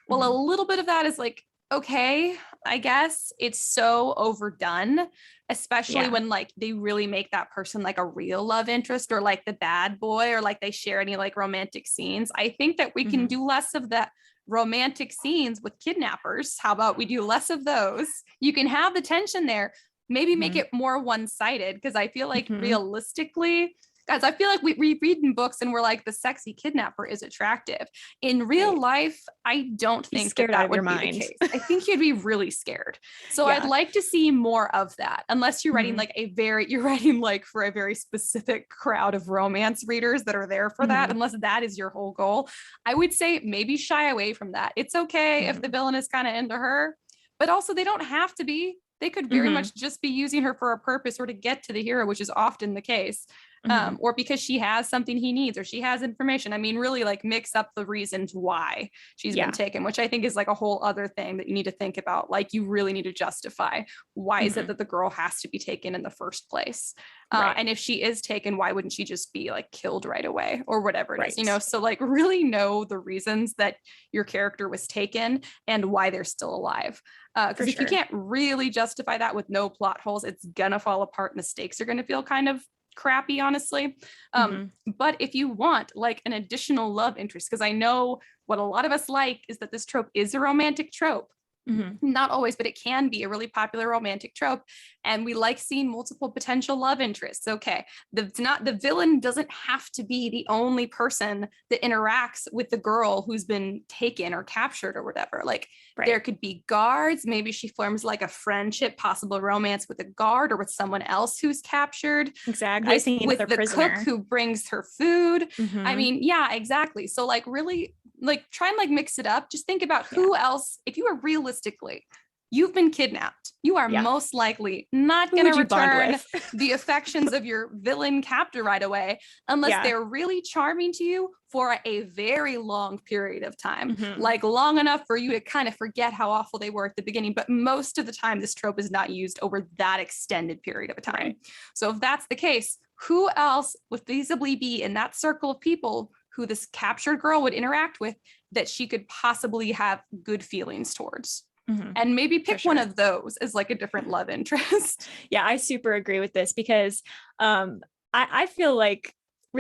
Well, a Mm-hmm. little bit of that is like, okay, I guess it's so overdone, especially Yeah. when like they really make that person like a real love interest or like the bad boy, or like they share any like romantic scenes. I think that we can Mm-hmm. do less of that romantic scenes with kidnappers. How about we do less of those? You can have the tension there, maybe make Mm-hmm. it more one-sided, because I feel like Mm-hmm. realistically, guys, I feel like we read in books and we're like, the sexy kidnapper is attractive. In real Right. life, I don't Be think that scared out that of your would be the mind. case. I think you'd be really scared. So I'd Yeah. like to see more of that, unless you're writing Mm-hmm. like you're writing like for a very specific crowd of romance readers that are there for that, Mm-hmm. unless that is your whole goal. I would say maybe shy away from that. It's okay if the Mm-hmm. villain is kind of into her, but also they don't have to be. They could very Mm-hmm. much just be using her for a purpose or to get to the hero, which is often the case. Mm-hmm. Or because she has something he needs or she has information. I mean, really like mix up the reasons why she's been Yeah. taken, which I think is like a whole other thing that you need to think about. Like you really need to justify why is it Mm-hmm. that the girl has to be taken in the first place? Right. And if she is taken, why wouldn't she just be like killed right away or whatever it is, Right. So like really know the reasons that your character was taken and why they're still alive. For Because if you sure. can't really justify that with no plot holes, it's gonna fall apart and the stakes are gonna feel kind of crappy, honestly. Mm-hmm. But if you want like an additional love interest, because I know what a lot of us like is that this trope is a romantic trope. Mm-hmm. Not always, but it can be a really popular romantic trope. And we like seeing multiple potential love interests. Okay. The villain doesn't have to be the only person that interacts with the girl who's been taken or captured or whatever. Like there Right. could be guards. Maybe she forms like a friendship, possible romance with a guard or with someone else who's captured, Exactly. I was thinking with another the cook prisoner. who brings her food. I Mm-hmm. mean, yeah, exactly. So like really like try and like mix it up. Just think about Yeah. who else, if you are realistically, you've been kidnapped, you are Yeah. most likely not Who going to would you bond return with? the affections of your villain captor right away, unless Yeah. they're really charming to you for a very long period of time, Mm-hmm. like long enough for you to kind of forget how awful they were at the beginning. But most of the time, this trope is not used over that extended period of a time. Right. So if that's the case, who else would feasibly be in that circle of people who this captured girl would interact with that she could possibly have good feelings towards? Mm-hmm. And maybe For pick one sure. of those as like a different love interest. Yeah, I super agree with this because I feel like,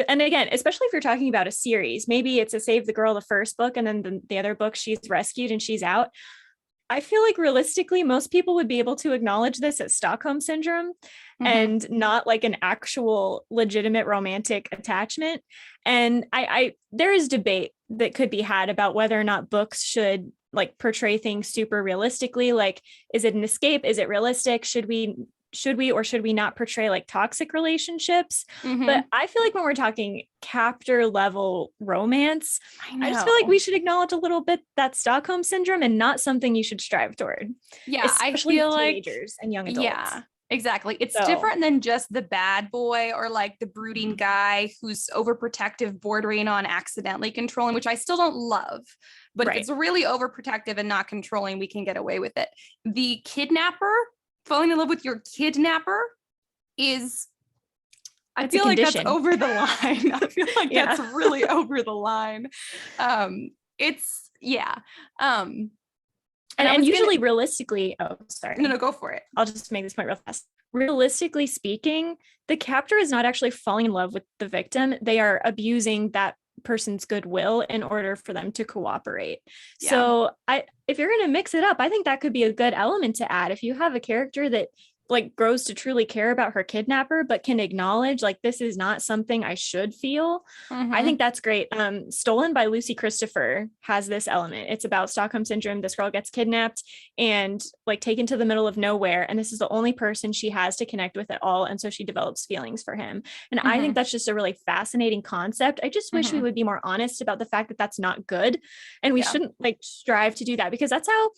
and again, especially if you're talking about a series, maybe it's a save the girl the first book and then the other book she's rescued and she's out. I feel like realistically, most people would be able to acknowledge this as Stockholm syndrome Mhm. and not like an actual legitimate romantic attachment. And I there is debate that could be had about whether or not books should like portray things super realistically. Like, is it an escape? Is it realistic? Should we or should we not portray like toxic relationships? But Mhm. I feel like when we're talking captor level romance, I I just feel like we know. should acknowledge a little bit that Stockholm syndrome and not something you should strive toward, Yeah, I especially with feel like, teenagers and young adults. yeah, exactly. It's So, different than just the bad boy or like the brooding mhm. guy who's overprotective, bordering on accidentally controlling, which I still don't love. But if Right. it's really overprotective and not controlling, we can get away with it. The kidnapper, falling in love with your kidnapper is, I That's a feel like that's condition. over the line. I feel like Yeah. that's really over the line. It's yeah. And I And was usually realistically, oh, sorry. no, go for it. I'll just make this point real fast. Realistically speaking, the captor is not actually falling in love with the victim. They are abusing that person's goodwill in order for them to cooperate. Yeah. So if you're going to mix it up, I think that could be a good element to add. If you have a character that like grows to truly care about her kidnapper, but can acknowledge like, this is not something I should feel. I think that's great. Stolen by Lucy Christopher has this element. It's about Stockholm syndrome. This girl gets kidnapped and like taken to the middle of nowhere. And this is the only person she has to connect with at all. And so she develops feelings for him. And I think that's just a really fascinating concept. I just wish we would be more honest about the fact that that's not good. And we shouldn't like strive to do that, because that's how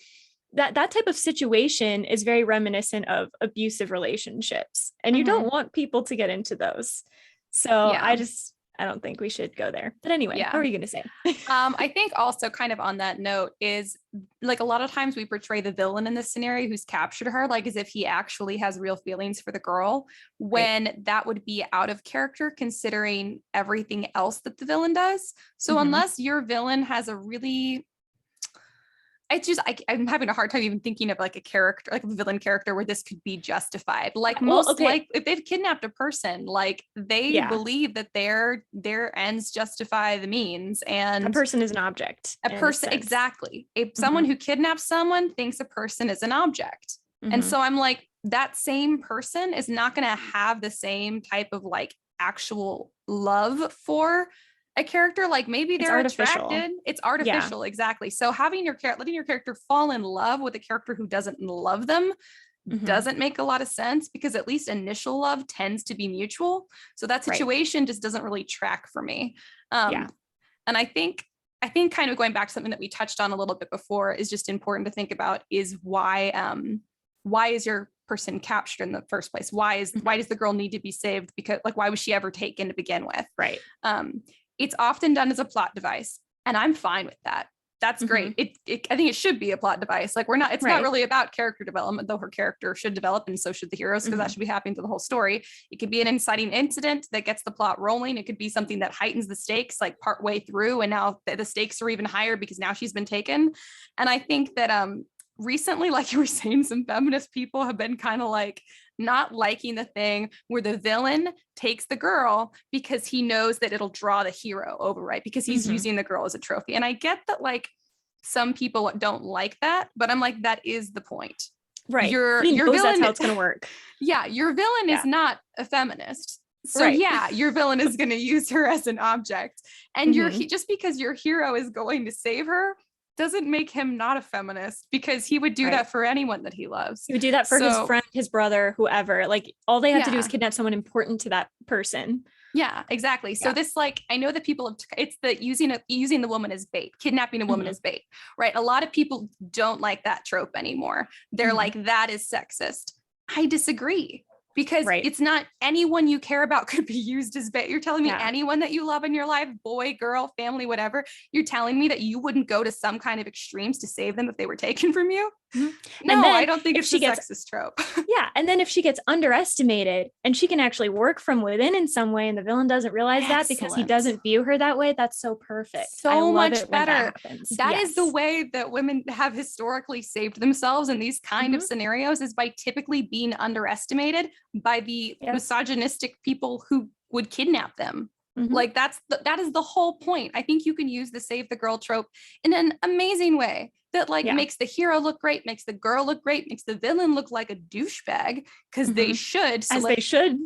that type of situation is very reminiscent of abusive relationships, and you don't want people to get into those. So I don't think we should go there. But anyway, what were you going to say? I think also kind of on that note is like a lot of times we portray the villain in this scenario who's captured her, like as if he actually has real feelings for the girl, when that would be out of character considering everything else that the villain does. So unless your villain has a really, I'm having a hard time even thinking of like a character, like a villain character where this could be justified. Like like if they've kidnapped a person, like they believe that their ends justify the means, and a person is an object. A person, exactly. If someone who kidnaps someone thinks a person is an object. And so I'm like, that same person is not going to have the same type of like actual love for a character. Like maybe they're attracted. It's artificial. Exactly. So letting your character fall in love with a character who doesn't love them doesn't make a lot of sense, because at least initial love tends to be mutual. So that situation just doesn't really track for me. And I think kind of going back to something that we touched on a little bit before is just important to think about is why is your person captured in the first place? Why does the girl need to be saved? Because like, why was she ever taken to begin with? Right. It's often done as a plot device, and I'm fine with that. That's great. I think it should be a plot device. Like it's not really about character development, though her character should develop, and so should the heroes, because that should be happening through the whole story. It could be an inciting incident that gets the plot rolling. It could be something that heightens the stakes like part way through, and now the stakes are even higher because now she's been taken. And I think that recently, like you were saying, some feminist people have been kind of like not liking the thing where the villain takes the girl because he knows that it'll draw the hero over, right? Because he's using the girl as a trophy. And I get that like some people don't like that, but I'm like, that is the point. Right. Your villain, that's how it's going to work. Yeah. Your villain is not a feminist. So your villain is going to use her as an object. And just because your hero is going to save her doesn't make him not a feminist, because he would do that for anyone that he loves. He would do that for his friend, his brother, whoever. Like all they have to do is kidnap someone important to that person. Yeah, exactly. So this, like, I know that people have, it's the using the woman as bait, kidnapping a woman as bait, right? A lot of people don't like that trope anymore. They're like, that is sexist. I disagree. Because it's not anyone you care about could be used as bait. You're telling me anyone that you love in your life, boy, girl, family, whatever, you're telling me that you wouldn't go to some kind of extremes to save them if they were taken from you? No, I don't think it's a sexist trope. And then if she gets underestimated and she can actually work from within in some way, and the villain doesn't realize that because he doesn't view her that way, that's so perfect. So much better. That is the way that women have historically saved themselves in these kind of scenarios, is by typically being underestimated by the misogynistic people who would kidnap them. Like that is the whole point. I think you can use the save the girl trope in an amazing way that makes the hero look great, makes the girl look great, makes the villain look like a douchebag, because they should. So they should.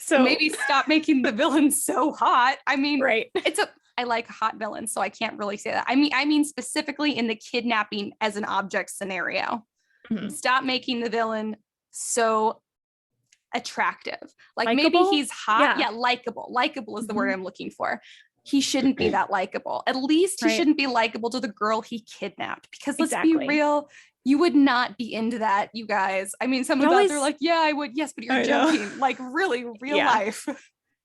So maybe stop making the villain so hot. I mean, I like hot villains, so I can't really say that. I mean specifically in the kidnapping as an object scenario. Stop making the villain so attractive. Like maybe he's hot. Likable. Likable is the word I'm looking for. He shouldn't be that likable. At least he shouldn't be likable to the girl he kidnapped, because let's be real, you would not be into that, you guys. I mean, someone's out there like, yeah, I would. Yes, but you're joking. Like really real life.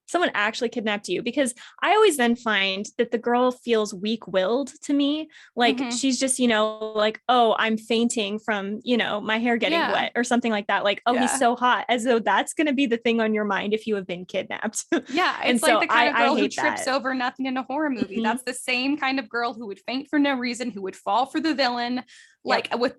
Someone actually kidnapped you, because I always then find that the girl feels weak-willed to me. Like she's just, like, oh, I'm fainting from, my hair getting wet or something like that. Like, oh, he's so hot, as though that's going to be the thing on your mind if you have been kidnapped. It's like the kind of girl who trips over nothing in a horror movie. That's the same kind of girl who would faint for no reason, who would fall for the villain. like with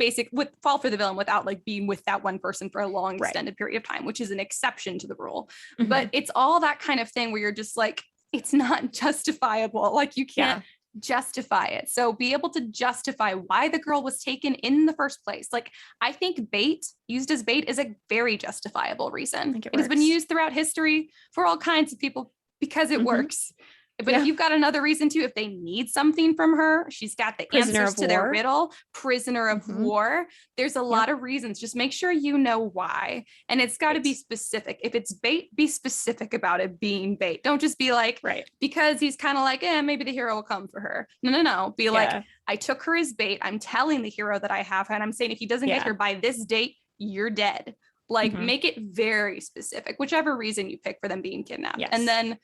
fall for the villain without like being with that one person for a long Right. extended period of time, which is an exception to the rule. Mhm. But it's all that kind of thing where you're just like, it's not justifiable. Like you can't justify it. So be able to justify why the girl was taken in the first place. Like I think bait, used as bait, is a very justifiable reason. It has been used throughout history for all kinds of people because it works. But if you've got another reason to, if they need something from her, she's got the answers to their riddle, prisoner of war. There's a lot of reasons. Just make sure you know why. And it's got to be specific. If it's bait, be specific about it being bait. Don't just be like, because he's kind of like, maybe the hero will come for her. No. Be like, I took her as bait. I'm telling the hero that I have her. And I'm saying if he doesn't get here by this date, you're dead. Like make it very specific, whichever reason you pick for them being kidnapped. And then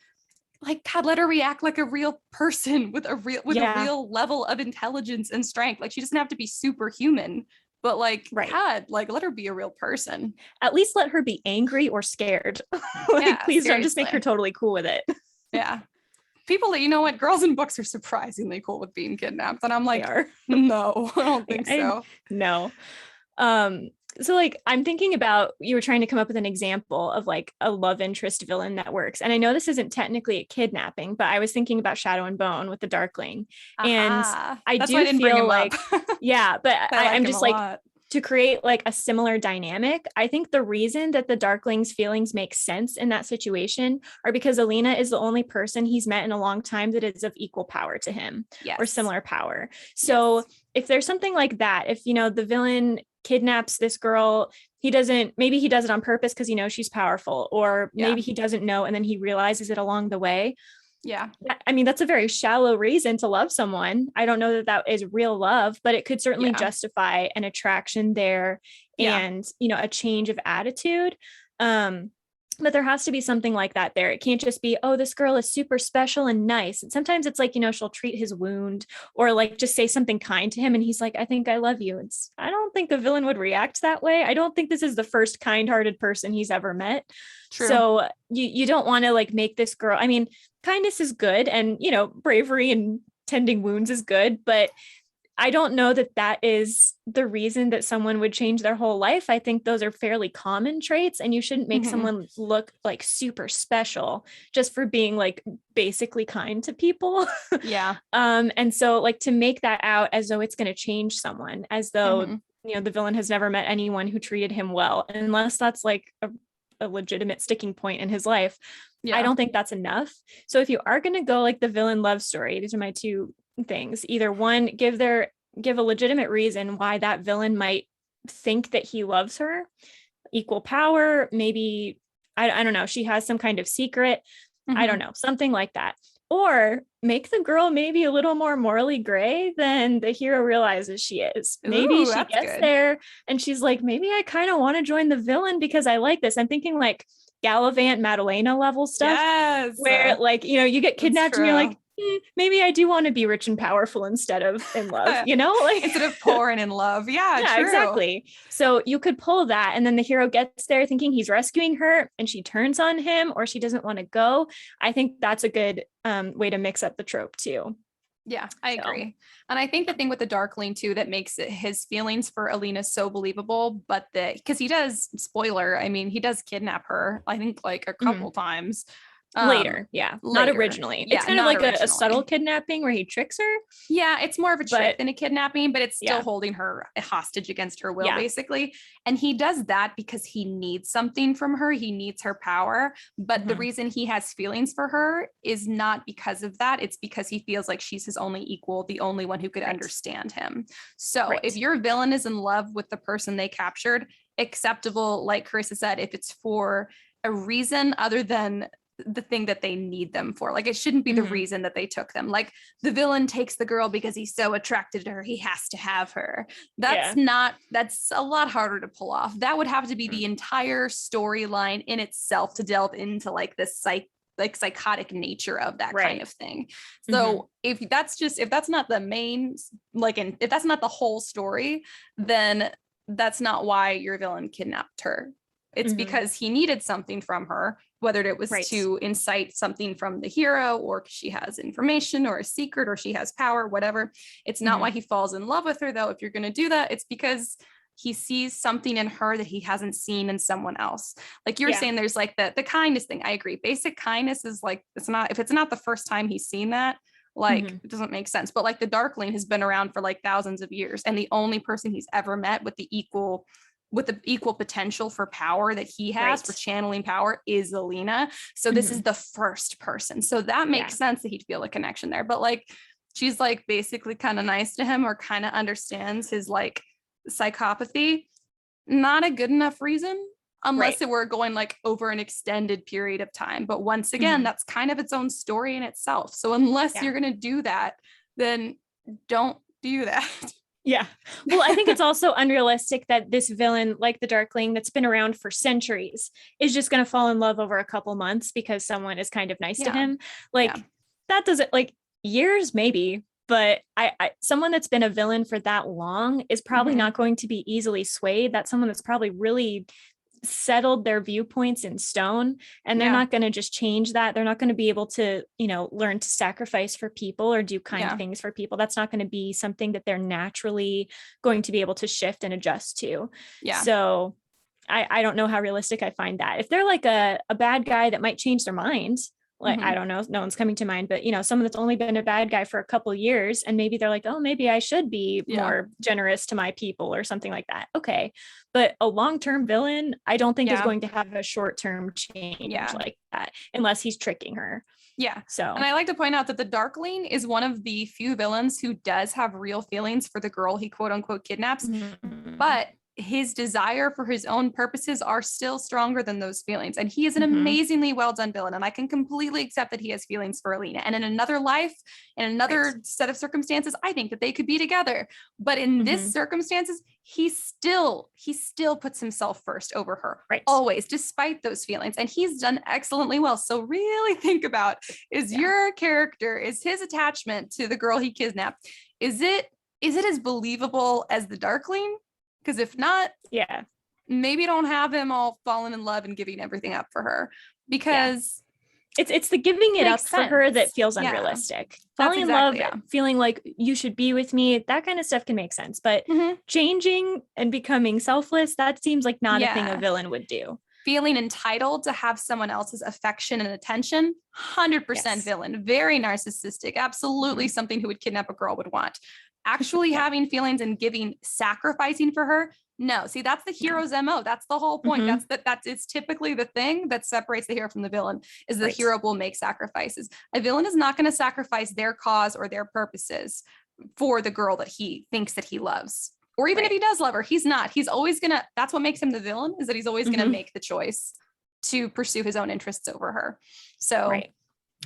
like, God, let her react like a real person with a real level of intelligence and strength. Like she doesn't have to be superhuman, but like, God, like let her be a real person. At least let her be angry or scared. Like, please don't just make her totally cool with it. People that, you know what, girls in books are surprisingly cool with being kidnapped. And I'm like, no, I don't think so. No. So like I'm thinking about, you were trying to come up with an example of like a love interest villain that works. And I know this isn't technically a kidnapping, but I was thinking about Shadow and Bone with the Darkling. And I do feel like, but I'm just like, to create like a similar dynamic, I think the reason that the Darkling's feelings make sense in that situation are because Alina is the only person he's met in a long time that is of equal power to him or similar power. So if there's something like that, if, you know, the villain kidnaps this girl, maybe he does it on purpose because he knows she's powerful, or maybe he doesn't know and then he realizes it along the way. I mean, that's a very shallow reason to love someone. I don't know that that is real love, but it could certainly justify an attraction there and, you know, a change of attitude. But there has to be something like that there. It can't just be, oh, this girl is super special and nice. And sometimes it's like, you know, she'll treat his wound or like just say something kind to him. And he's like, I think I love you. I don't think the villain would react that way. I don't think this is the first kind-hearted person he's ever met. True. So you don't want to like make this girl, I mean, kindness is good and, you know, bravery and tending wounds is good, but I don't know that that is the reason that someone would change their whole life. I think those are fairly common traits and you shouldn't make someone look like super special just for being like basically kind to people. And so like to make that out as though it's going to change someone, as though, you know, the villain has never met anyone who treated him well, unless that's like a legitimate sticking point in his life. I don't think that's enough. So if you are going to go like the villain love story, these are my two things. Either one, give a legitimate reason why that villain might think that he loves her, equal power, maybe I don't know, she has some kind of secret, I don't know, something like that. Or make the girl maybe a little more morally gray than the hero realizes she is. Maybe she gets there and she's like, maybe I kind of want to join the villain because I like this. I'm thinking like Gallivant Madalena level stuff, where like, you know, you get kidnapped and you're like, maybe I do want to be rich and powerful instead of in love, you know, like instead of poor and in love. Yeah, true. Exactly. So you could pull that and then the hero gets there thinking he's rescuing her and she turns on him or she doesn't want to go. I think that's a good way to mix up the trope too. Yeah, I agree. And I think the thing with the Darkling too that makes his feelings for Alina so believable, but because he does, spoiler, I mean, he does kidnap her, I think like a couple times. Later. Not originally. It's kind of like a subtle kidnapping where he tricks her. Yeah, it's more of a trick than a kidnapping, but it's still holding her hostage against her will, basically. And he does that because he needs something from her. He needs her power. But the reason he has feelings for her is not because of that. It's because he feels like she's his only equal, the only one who could understand him. So if your villain is in love with the person they captured, acceptable, like Karissa said, if it's for a reason other than the thing that they need them for. Like it shouldn't be the reason that they took them. Like the villain takes the girl because he's so attracted to her, he has to have her. That's a lot harder to pull off. That would have to be the entire storyline in itself to delve into like this psychotic nature of that kind of thing. So if that's not the main, if that's not the whole story, then that's not why your villain kidnapped her. It's because he needed something from her, whether it was to incite something from the hero, or she has information or a secret, or she has power, whatever. It's not why he falls in love with her, though. If you're going to do that, it's because he sees something in her that he hasn't seen in someone else. Like you were saying, there's like the kindness thing. I agree. Basic kindness is like, if it's not the first time he's seen that, like it doesn't make sense. But like the Darkling has been around for like thousands of years, and the only person he's ever met with the equal potential for power that he has for channeling power is Alina. So this is the first person. So that makes sense that he'd feel a connection there. But like, she's like basically kind of nice to him, or kind of understands his like psychopathy. Not a good enough reason, unless it were going like over an extended period of time. But once again, that's kind of its own story in itself. So unless you're going to do that, then don't do that. Yeah. Well, I think it's also unrealistic that this villain, like the Darkling, that's been around for centuries, is just going to fall in love over a couple months because someone is kind of nice to him. Like that doesn't, like, years maybe, but I someone that's been a villain for that long is probably not going to be easily swayed. That's someone that's probably really settled their viewpoints in stone, and they're not going to just change that. They're not going to be able to, learn to sacrifice for people or do kind things for people. That's not going to be something that they're naturally going to be able to shift and adjust to. So I don't know how realistic I find that. If they're like a bad guy that might change their mind, like, I don't know, no one's coming to mind, but someone that's only been a bad guy for a couple of years, and maybe they're like, oh, maybe I should be more generous to my people or something like that. Okay. But a long-term villain, I don't think is going to have a short-term change like that, unless he's tricking her. Yeah. So, and I like to point out that the Darkling is one of the few villains who does have real feelings for the girl he quote unquote kidnaps, but his desire for his own purposes are still stronger than those feelings. And he is an amazingly well done villain. And I can completely accept that he has feelings for Alina. And in another life, in another set of circumstances, I think that they could be together. But in this circumstances, he still puts himself first over her. Always, despite those feelings. And he's done excellently well. So really think about, is your character, is his attachment to the girl he kidnapped, is it as believable as the Darkling? Because if not, maybe don't have him all falling in love and giving everything up for her, because it's the giving it up for her that feels unrealistic. Falling in love, feeling like you should be with me, that kind of stuff can make sense. But changing and becoming selfless, that seems like not a thing a villain would do. Feeling entitled to have someone else's affection and attention, 100% villain, very narcissistic, absolutely something who would kidnap a girl would want. Actually having feelings and sacrificing for her, no. See, that's the hero's MO. That's the whole point. That's it's typically the thing that separates the hero from the villain, is the hero will make sacrifices. A villain is not going to sacrifice their cause or their purposes for the girl that he thinks that he loves. Or even if he does love her, he's not. He's always going to, that's what makes him the villain, is that he's always going to make the choice to pursue his own interests over her. So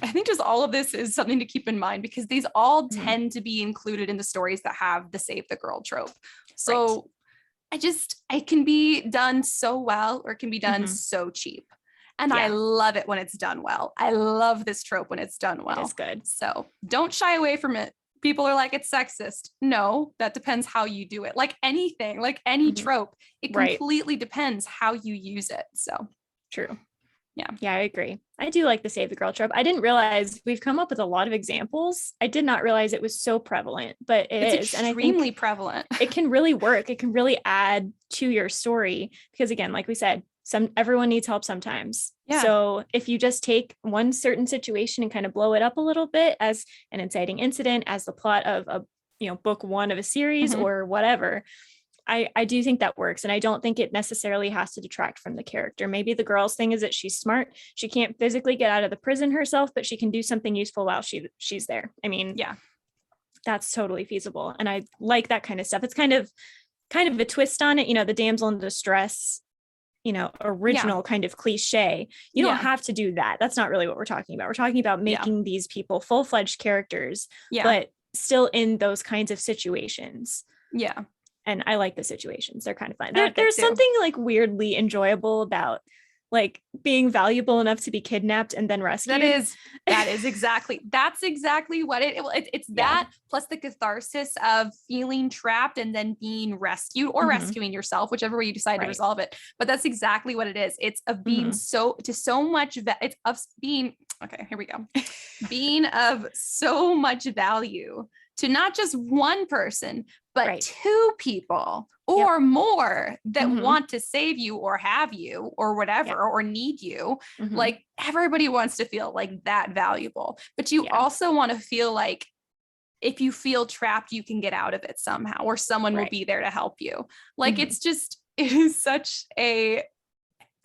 I think just all of this is something to keep in mind, because these all tend to be included in the stories that have the save the girl trope. So it can be done so well, or it can be done so cheap. And I love it when it's done well. I love this trope when it's done well. It's good. So don't shy away from it. People are like, it's sexist. No, that depends how you do it. Like anything, like any trope, it completely depends how you use it. So true. Yeah, I agree. I do like the save the girl trope. I didn't realize we've come up with a lot of examples. I did not realize it was so prevalent, but it's extremely prevalent. It can really work. It can really add to your story, because again, like we said, everyone needs help sometimes. So if you just take one certain situation and kind of blow it up a little bit as an inciting incident, as the plot of a book one of a series or whatever, I do think that works. And I don't think it necessarily has to detract from the character. Maybe the girl's thing is that she's smart. She can't physically get out of the prison herself, but she can do something useful while she's there. I mean, that's totally feasible. And I like that kind of stuff. It's kind of a twist on it, the damsel in distress, original kind of cliche. You don't have to do that. That's not really what we're talking about. We're talking about making these people full-fledged characters, but still in those kinds of situations. And I like the situations. They're kind of fun. There's something like weirdly enjoyable about like being valuable enough to be kidnapped and then rescued. That's exactly what it's that plus the catharsis of feeling trapped and then being rescued or rescuing yourself, whichever way you decide to resolve it. But that's exactly what it is. It's of being it's of being, okay, here we go. Being of so much value to not just one person, but two people or more that want to save you or have you or whatever, or need you. Like everybody wants to feel like that valuable, but you also want to feel like if you feel trapped, you can get out of it somehow, or someone will be there to help you. Like it is such a,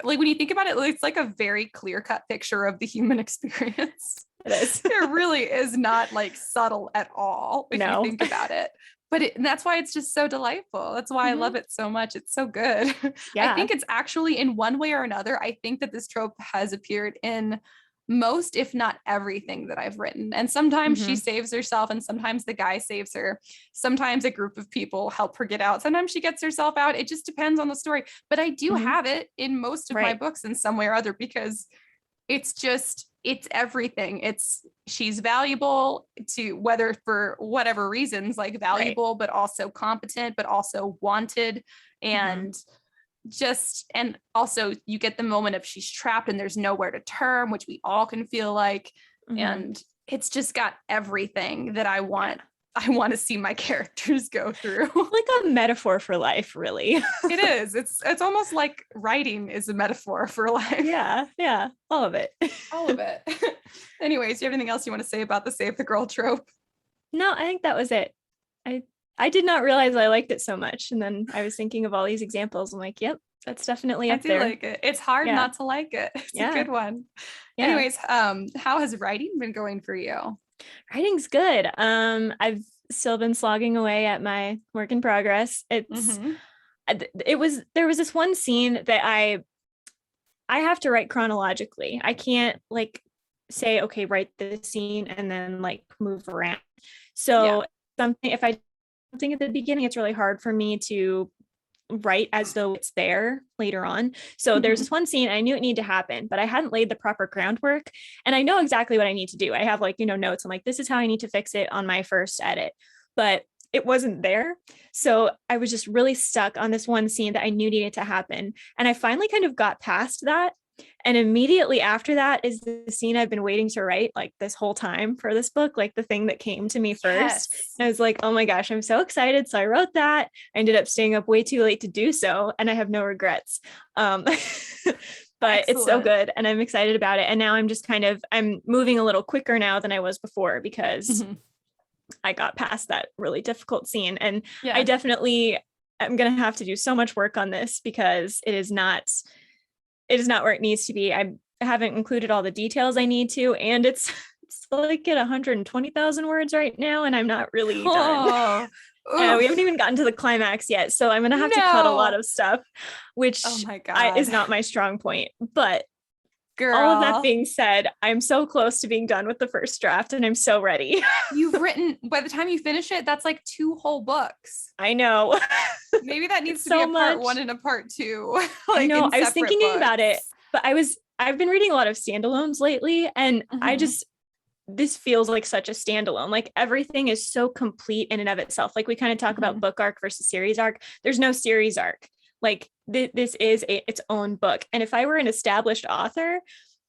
like when you think about it, it's like a very clear-cut picture of the human experience. It is. It really is not like subtle at all if you think about it. But that's why it's just so delightful. That's why I love it so much. It's so good. I think it's actually, in one way or another, I think that this trope has appeared in most, if not everything that I've written. And sometimes she saves herself and sometimes the guy saves her. Sometimes a group of people help her get out. Sometimes she gets herself out. It just depends on the story. But I do have it in most of my books in some way or other, because it's everything. She's valuable to, whether for whatever reasons, like valuable, but also competent, but also wanted. And and also you get the moment of she's trapped and there's nowhere to turn, which we all can feel like. And it's just got everything that I want to see my characters go through. Like a metaphor for life, really. It is. It's almost like writing is a metaphor for life. Yeah. All of it. All of it. Anyways, do you have anything else you want to say about the Save the Girl trope? No, I think that was it. I did not realize I liked it so much. And then I was thinking of all these examples. I'm like, yep, that's definitely up there. I do like it. It's hard not to like it. It's a good one. Anyways, how has writing been going for you? Writing's good. I've still been slogging away at my work in progress. There was this one scene that I have to write chronologically. I can't like say, okay, write this scene and then like move around. So if I something at the beginning, it's really hard for me to write as though it's there later on. So there's this one scene I knew it needed to happen, but I hadn't laid the proper groundwork, and I know exactly what I need to do. I have like, notes. I'm like, this is how I need to fix it on my first edit, but it wasn't there. So I was just really stuck on this one scene that I knew needed to happen. And I finally kind of got past that. And immediately after that is the scene I've been waiting to write like this whole time for this book, like the thing that came to me first. And I was like, oh my gosh, I'm so excited. So I wrote that. I ended up staying up way too late to do so, and I have no regrets. But it's so good and I'm excited about it. And now I'm moving a little quicker now than I was before, because I got past that really difficult scene. And I definitely am going to have to do so much work on this, because it is not where it needs to be. I haven't included all the details I need to, and it's like at 120,000 words right now, and I'm not really done. We haven't even gotten to the climax yet, so I'm gonna have to cut a lot of stuff, which is not my strong point. But all of that being said, I'm so close to being done with the first draft, and I'm so ready. You've written, by the time you finish it, that's like 2 whole books. I know. Maybe that needs to be a part 1 and a part 2. Like, I know. I was thinking about it, but I've been reading a lot of standalones lately, and this feels like such a standalone. Like everything is so complete in and of itself. Like we kind of talk about book arc versus series arc. There's no series arc. Like this is its own book. And if I were an established author,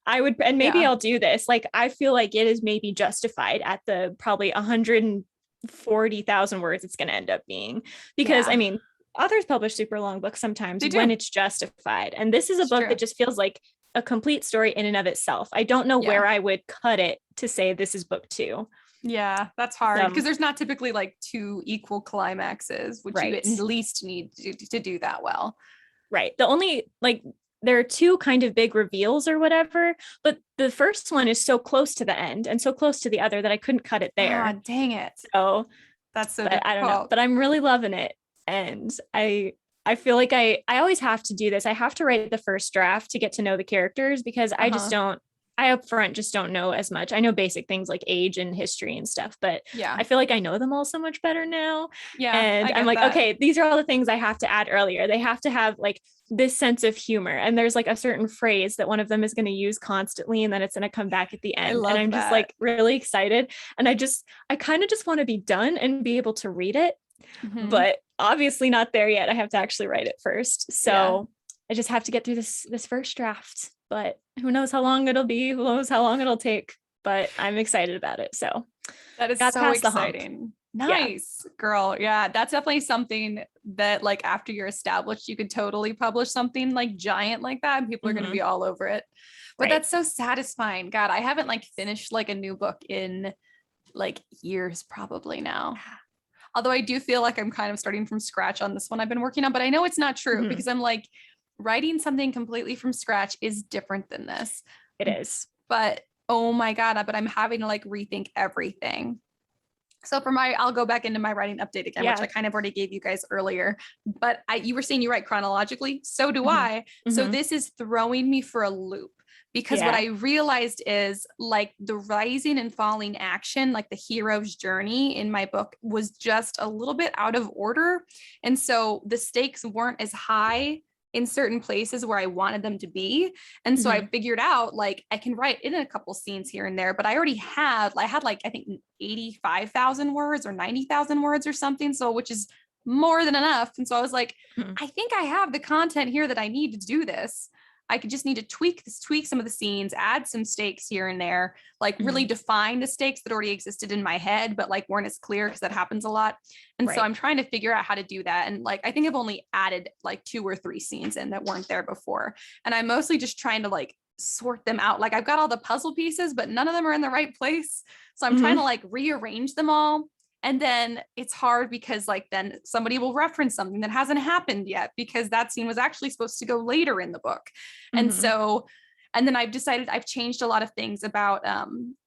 I would, and maybe I'll do this. Like, I feel like it is maybe justified at the probably 140,000 words it's going to end up being, because I mean, authors publish super long books sometimes when it's justified. And this is a book that just feels like a complete story in and of itself. I don't know where I would cut it to say this is book 2. Yeah, that's hard, because there's not typically like 2 equal climaxes, which you at least need to do that well. Right. The only, like, there are 2 kind of big reveals or whatever, but the first one is so close to the end and so close to the other that I couldn't cut it there. Ah, dang it. So that's so difficult. I don't know, but I'm really loving it. And I feel like I always have to do this. I have to write the first draft to get to know the characters, because I just don't I up front just don't know as much. I know basic things like age and history and stuff, but Yeah. I feel like I know them all so much better now. Yeah, And I I'm get like, that. okay, these are all the things I have to add earlier. They have to have like this sense of humor. And there's like a certain phrase that one of them is going to use constantly, and then it's going to come back at the I end. And love I'm just that. like really excited. And I kind of just want to be done and be able to read it, Mhm. but obviously not there yet. I have to actually write it first. Yeah. So I just have to get through this first draft, but who knows how long it'll be, who knows how long it'll take, but I'm excited about it. So That is got so past the hump. exciting. Yeah. Nice, girl. Yeah, that's definitely something that like after you're established, you could totally publish something like giant like that and people are going to Mm-hmm. be all over it. But Right. that's so satisfying. God, I haven't like finished like a new book in like years probably now. Although I do feel like I'm kind of starting from scratch on this one I've been working on, but I know it's not true Mm-hmm. because I'm like writing something completely from scratch is different than this. It is. But oh my God, but I'm having to like rethink everything. So for my, I'll go back into my writing update again, which Yeah. I kind of already gave you guys earlier. But you were saying you write chronologically. So do Mm-hmm. I. So Mm-hmm. this is throwing me for a loop because what Yeah. I realized is like the rising and falling action, like the hero's journey in my book was just a little bit out of order. And so the stakes weren't as high in certain places where I wanted them to be. And so I Mm-hmm. figured out like I can write in a couple scenes here and there, but I already I had like, I think 85,000 words or 90,000 words or something. So, which is more than enough. And so I was like, Mm-hmm. I think I have the content here that I need to do this. I could just need to tweak some of the scenes, add some stakes here and there, like really Mm-hmm. define the stakes that already existed in my head, but like weren't as clear because that happens a lot. And so Right. I'm trying to figure out how to do that. And like, I think I've only added like 2 or 3 scenes in that weren't there before. And I'm mostly just trying to like sort them out. Like I've got all the puzzle pieces, but none of them are in the right place. So I'm trying to Mm-hmm. like rearrange them all. And then it's hard because like then somebody will reference something that hasn't happened yet because that scene was actually supposed to go later in the book. And Mm-hmm. so and then I've decided I've changed a lot of things about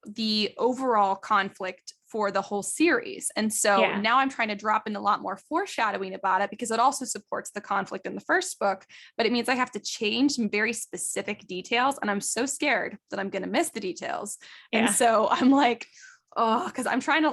the overall conflict for the whole series. And so Yeah. now I'm trying to drop in a lot more foreshadowing about it because it also supports the conflict in the first book, but it means I have to change some very specific details. And I'm so scared that I'm going to miss the details. And Yeah. so I'm like, oh, because I'm trying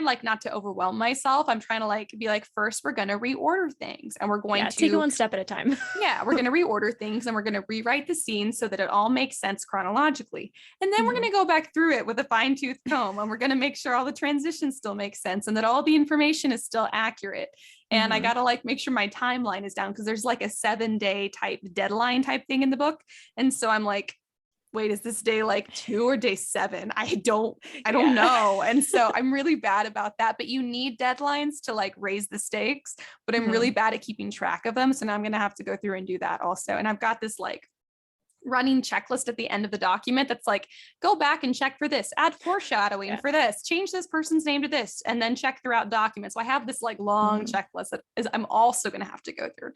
like not to overwhelm myself. I'm trying to like be like, first, we're going to reorder things and we're going Yeah. Take it to one step at a time. yeah, we're going to reorder things and we're going to rewrite the scenes so that it all makes sense chronologically. And then we're Mm-hmm. going to go back through it with a fine tooth comb and we're going to make sure all the transitions still make sense and that all the information is still accurate. And I Mm-hmm. got to like make sure my timeline is down because there's like a 7-day type deadline type thing in the book. And so I'm like, wait, is this day like 2 or day 7? I don't Yeah. know. And so I'm really bad about that, but you need deadlines to like raise the stakes, but I'm Mm-hmm. really bad at keeping track of them. So now I'm going to have to go through and do that also. And I've got this like running checklist at the end of the document that's like, go back and check for this, add foreshadowing Yeah. for this, change this person's name to this, and then check throughout documents. So I have this like long Mm-hmm. checklist that is I'm also going to have to go through.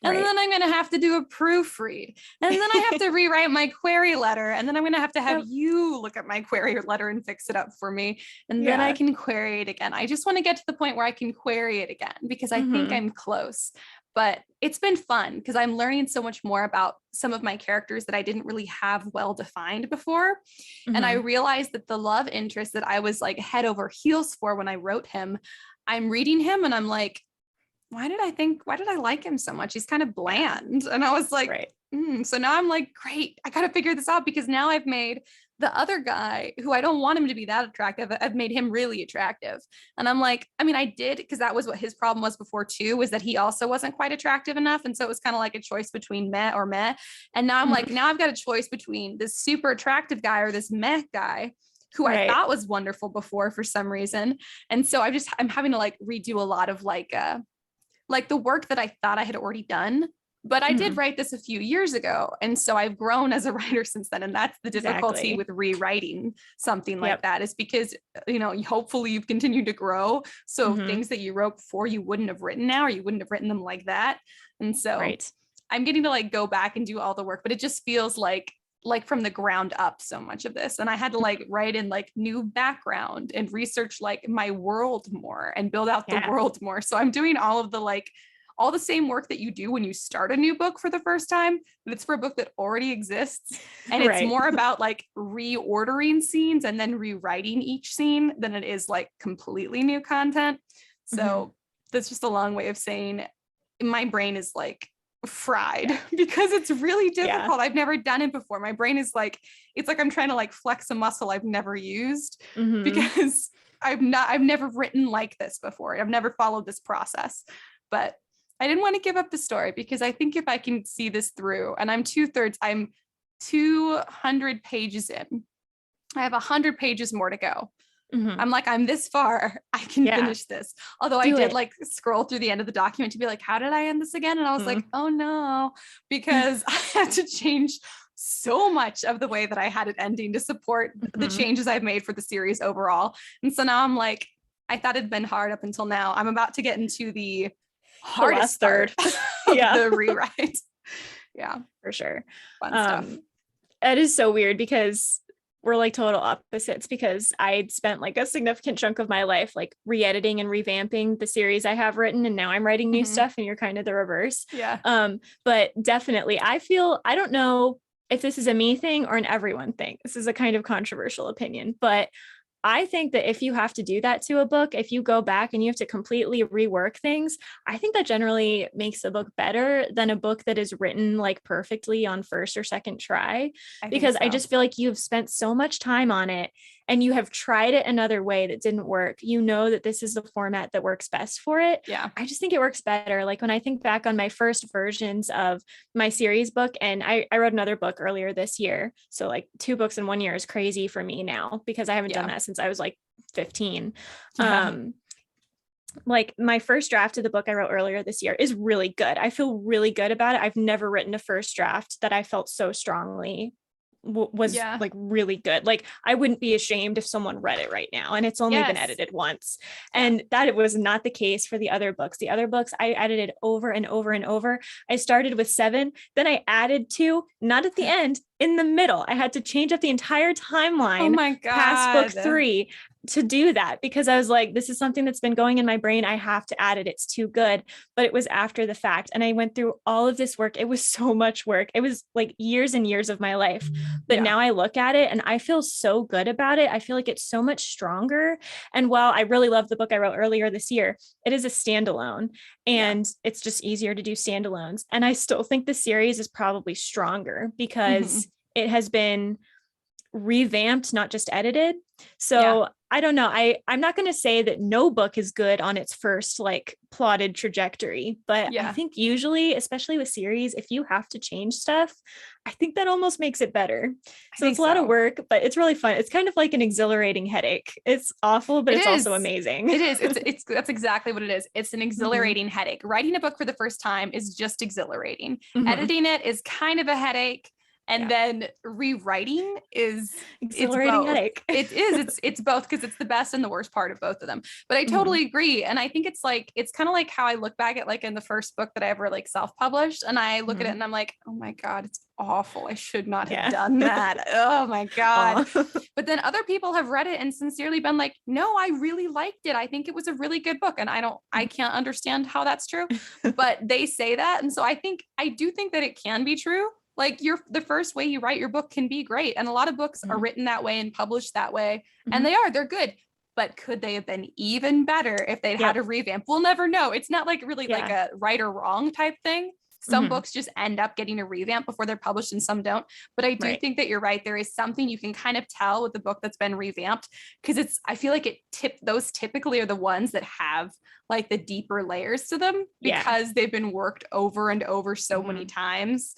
And Right. then I'm going to have to do a proofread. And then I have to rewrite my query letter. And then I'm going to have Yep. you look at my query letter and fix it up for me. And then I Yeah. can query it again. I just want to get to the point where I can query it again because I think Mm-hmm. I'm close. But it's been fun because I'm learning so much more about some of my characters that I didn't really have well defined before. And I Mm-hmm. realized that the love interest that I was like head over heels for when I wrote him, I'm reading him and I'm like, why did I like him so much? He's kind of Yeah. bland. And I was like, Right. So now I'm like, great, I got to figure this out because now I've made the other guy who I don't want him to be that attractive. I've made him really attractive. And I'm like, I mean, I did because that was what his problem was before too, was that he also wasn't quite attractive enough. And so it was kind of like a choice between meh or meh. And now I'm like, Mm-hmm. now I've got a choice between this super attractive guy or this meh guy who I Right. thought was wonderful before for some reason. And so I'm having to like redo a lot of like the work that I thought I had already done. But I did Mm-hmm. write this a few years ago. And so I've grown as a writer since then. And that's the difficulty Exactly. with rewriting something like Yep. that is because, hopefully you've continued to grow. So Mm-hmm. things that you wrote before you wouldn't have written now, or you wouldn't have written them like that. And so Right. I'm getting to like go back and do all the work, but it just feels like from the ground up so much of this. And I had to like write in like new background and research like my world more and build out the Yeah. world more. So I'm doing all of the like all the same work that you do when you start a new book for the first time, but it's for a book that already exists. And it's Right. more about like reordering scenes and then rewriting each scene than it is like completely new content. So that's just a long way of saying my brain is like fried because it's really difficult. I've never done it before. My brain is like, it's like I'm trying to like flex a muscle I've never used because I've never written like this before. I've never followed this process, but I didn't want to give up the story because I think if I can see this through, and I'm 200 pages in, I have 100 pages more to go. I'm like, I'm this far, I can finish this. Although I did like scroll through the end of the document to be like, how did I end this again? And I was like, oh no, because I had to change so much of the way that I had it ending to support the changes I've made for the series overall. And so now I'm like, I thought it'd been hard up until now. I'm about to get into the hardest third of the rewrite. Yeah, for sure. Fun stuff. It is so weird because we're like total opposites, because I'd spent like a significant chunk of my life like re-editing and revamping the series I have written, and now I'm writing new stuff, and you're kind of the reverse. But definitely I don't know if this is a me thing or an everyone thing. This is a kind of controversial opinion, but I think that if you have to do that to a book, if you go back and you have to completely rework things, I think that generally makes a book better than a book that is written like perfectly on first or second try. Because I just feel like you've spent so much time on it and you have tried it another way that didn't work. You know that this is the format that works best for it. I just think it works better. Like when I think back on my first versions of my series book, and I wrote another book earlier this year. So like 2 books in 1 year is crazy for me now because I haven't done that since I was like 15. Like my first draft of the book I wrote earlier this year is really good. I feel really good about it. I've never written a first draft that I felt so strongly was like really good. Like I wouldn't be ashamed if someone read it right now, and it's only been edited once. And that it was not the case for the other books. The other books I edited over and over and over. I started with 7, then I added 2, not at the end, in the middle. I had to change up the entire timeline past book 3 to do that, because I was like, this is something that's been going in my brain. I have to add it. It's too good. But it was after the fact. And I went through all of this work. It was so much work. It was like years and years of my life. But now I look at it and I feel so good about it. I feel like it's so much stronger. And while I really love the book I wrote earlier this year, it is a standalone, and it's just easier to do standalones. And I still think the series is probably stronger because it has been revamped, not just edited. So I don't know. I'm not going to say that no book is good on its first like plotted trajectory, but I think usually, especially with series, if you have to change stuff, I think that almost makes it better. So it's a lot of work, but it's really fun. It's kind of like an exhiliarating headache. It's awful, but it's also amazing. It is. It's that's exactly what it is. It's an exhilarating headache. Writing a book for the first time is just exhilarating. Editing it is kind of a headache. And then rewriting is exhilarating headache. It is. It's both, because it's the best and the worst part of both of them. But I totally agree. And I think it's kind of like how I look back at like in the first book that I ever like self-published, and I look at it and I'm like, oh my God, it's awful. I should not have done that. Oh my God. But then other people have read it and sincerely been like, no, I really liked it. I think it was a really good book. And I can't understand how that's true, but they say that. And so I do think that it can be true. Like the first way you write your book can be great. And a lot of books are written that way and published that way. And they're good. But could they have been even better if they'd had a revamp? We'll never know. It's not like really like a right or wrong type thing. Some books just end up getting a revamp before they're published and some don't. But I do think that you're right. There is something you can kind of tell with the book that's been revamped, because I feel like those typically are the ones that have like the deeper layers to them because they've been worked over and over so many times.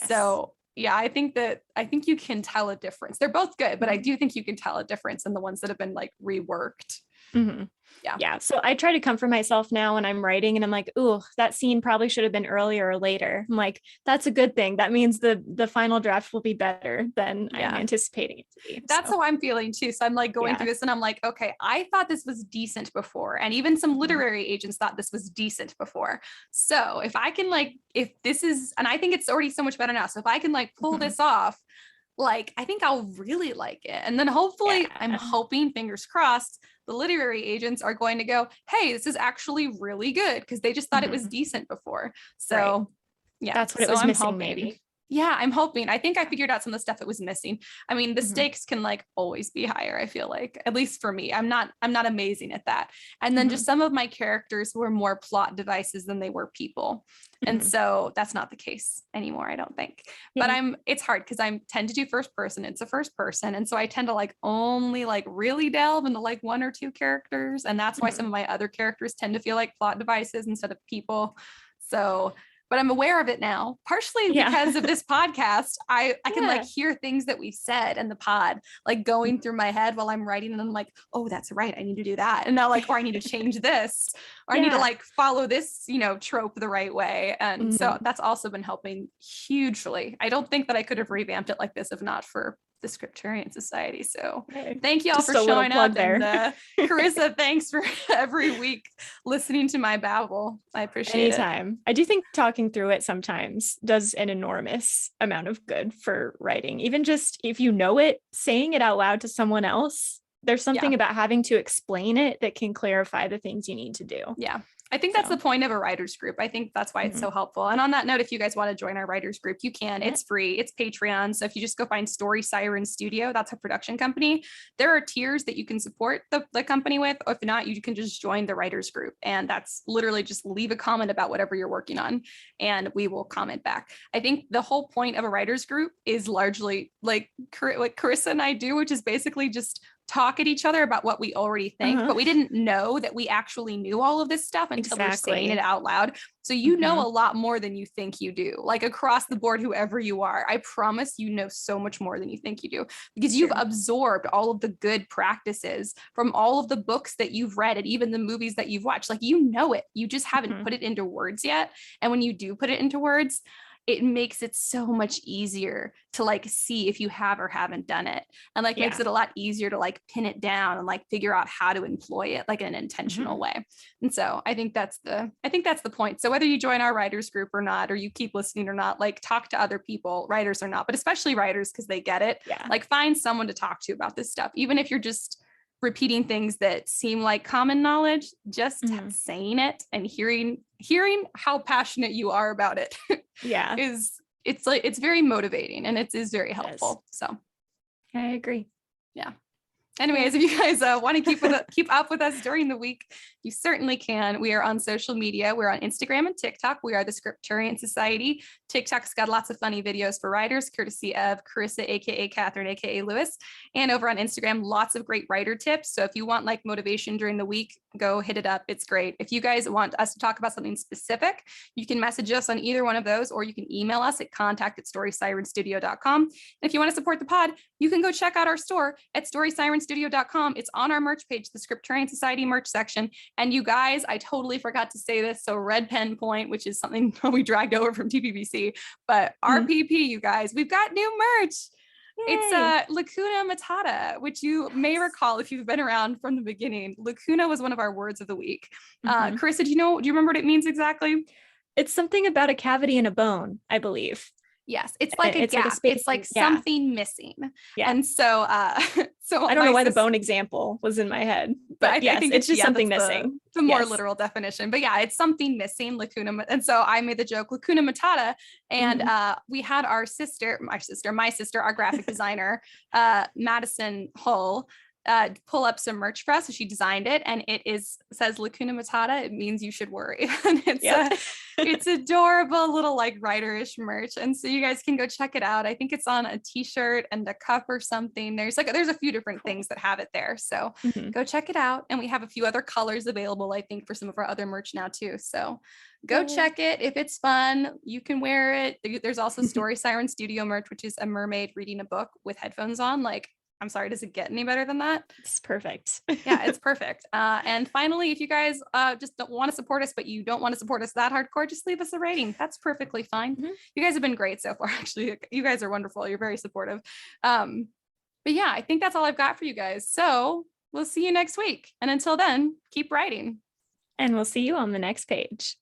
So I think you can tell a difference. They're both good, but I do think you can tell a difference in the ones that have been like reworked. So I try to comfort myself now when I'm writing, and I'm like, ooh, that scene probably should have been earlier or later. I'm like, that's a good thing. That means the final draft will be better than I'm anticipating it to be. That's how I'm feeling too. So I'm like going through this and I'm like, okay, I thought this was decent before. And even some literary agents thought this was decent before. So if I can if this is, and I think it's already so much better now. So if I can pull this off, like, I think I'll really like it. And then hopefully, I'm Yeah. hoping, fingers crossed, the literary agents are going to go, hey, this is actually really good, because they just thought it was Mhm. decent before. Right. So yeah, That's what it so was I'm missing, hoping. maybe. Yeah, I'm hoping. I think I figured out some of the stuff that was missing. I mean, the Mhm. stakes can like always be higher, I feel like, at least for me. I'm not amazing at that. And then just Mhm. some of my characters were more plot devices than they were people. And Mhm. so that's not the case anymore, I don't think. But Yeah. it's hard because I tend to do first person. It's a first person. And so I tend to like only like really delve into like one or two characters. And that's why some Mhm. of my other characters tend to feel like plot devices instead of people. So, but I'm aware of it now, partially Yeah. because of this podcast. I can like Yeah. hear things that we've said in the pod, like going through my head while I'm writing, and I'm like, oh, that's right, I need to do that. And now like, or I need to change this, or I need to Yeah. like follow this, trope the right way. And so Mhm. that's also been helping hugely. I don't think that I could have revamped it like this if not for the Scriptarian Society. So Okay. thank you all for Just a little showing up. plug And there. Carissa, thanks for every week listening to my babble. I appreciate it. Anytime. I do think talking through it sometimes does an enormous amount of good for writing. Even just if you know it, saying it out loud to someone else, there's Yeah. something about having to explain it that can clarify the things you need to do. Yeah. I think that's the So, point of a writers group. I think that's why it's mhm. so helpful. And on that note, if you guys want to join our writers group, you can. Yeah. It's free. It's Patreon. So if you just go find Story Siren Studio, that's a production company. There are tiers that you can support the company with. Or if not, you can just join the writers group. And that's literally just leave a comment about whatever you're working on and we will comment back. I think the whole point of a writers group is largely like what Carissa and I do, which is basically just talk at each other about what we already think, Uh-huh. but we didn't know that we actually knew all of this stuff until we're saying it Exactly. out loud. So you know Mhm. a lot more than you think you do, like across the board, whoever you are. I promise you know so much more than you think you do because you've True. absorbed all of the good practices from all of the books that you've read and even the movies that you've watched. Like, you know it, you just haven't Mhm. put it into words yet. And when you do put it into words, it makes it so much easier to like see if you have or haven't done it, and like makes Yeah. it a lot easier to like pin it down and like figure out how to employ it like in an intentional Mhm. way. And so I think that's the point. So whether you join our writers group or not, or you keep listening or not, like talk to other people, writers or not, but especially writers because they get it. Yeah. Like, find someone to talk to about this stuff, even if you're just repeating things that seem like common knowledge. Just Mhm. saying it and hearing how passionate you are about it Yeah. is, it's like, it's very motivating and it is very It is. helpful. So I agree. yeah. Okay. Anyways, if you guys want to keep up with us during the week, you certainly can. We are on social media. We're on Instagram and TikTok. We are the Scriptarian Society. TikTok's got lots of funny videos for writers, courtesy of Carissa, aka Catherine, aka Lewis. And over on Instagram, lots of great writer tips. So if you want like motivation during the week, go hit it up. It's great. If you guys want us to talk about something specific, you can message us on either one of those, or you can email us at contact@storysirenstudio.com. And if you want to support the pod, you can go check out our store at storysirenstudio.com. It's on our merch page, the Scriptarian Society merch section. And you guys, I totally forgot to say this. So red pen point, which is something we dragged over from TPBC, but Mhm. RPP, you guys, we've got new merch. It's Yay. Lacuna Matata, which you may Yes. recall if you've been around from the beginning. Lacuna was one of our words of the week. Mhm. Carissa, do you remember what it means exactly? It's something about a cavity in a bone, I believe. Yes, it's like a It's like a gap. space. It's like Yeah. something missing. Yeah. And so so I don't know my why the sister, bone example was in my head, but but I yes, think it's it's, just yeah, something that's the missing. more Yes. literal definition. But yeah, it's something missing, lacuna. And so I made the joke, lacuna matata. And Mhm. we had my sister, our graphic designer, Madison Hull, pull up some merch for us. So she designed it, and says lacuna matata. It means you should worry. And Yep. it's adorable little like writer-ish merch. And so you guys can go check it out. I think it's on a t-shirt and a cup or something. There's a few different Cool. things that have it there. So Mhm. go check it out. And we have a few other colors available, I think, for some of our other merch now too. So go Yay. check it. If it's fun, you can wear it. There's also Story Siren Studio merch, which is a mermaid reading a book with headphones on. Like, I'm sorry, does it get any better than that? It's perfect. Yeah, it's perfect. And finally, if you guys just don't want to support us, but you don't want to support us that hardcore, just leave us a rating. That's perfectly fine. Mhm. You guys have been great so far, actually. You guys are wonderful. You're very supportive. But yeah, I think that's all I've got for you guys. So we'll see you next week. And until then, keep writing. And we'll see you on the next page.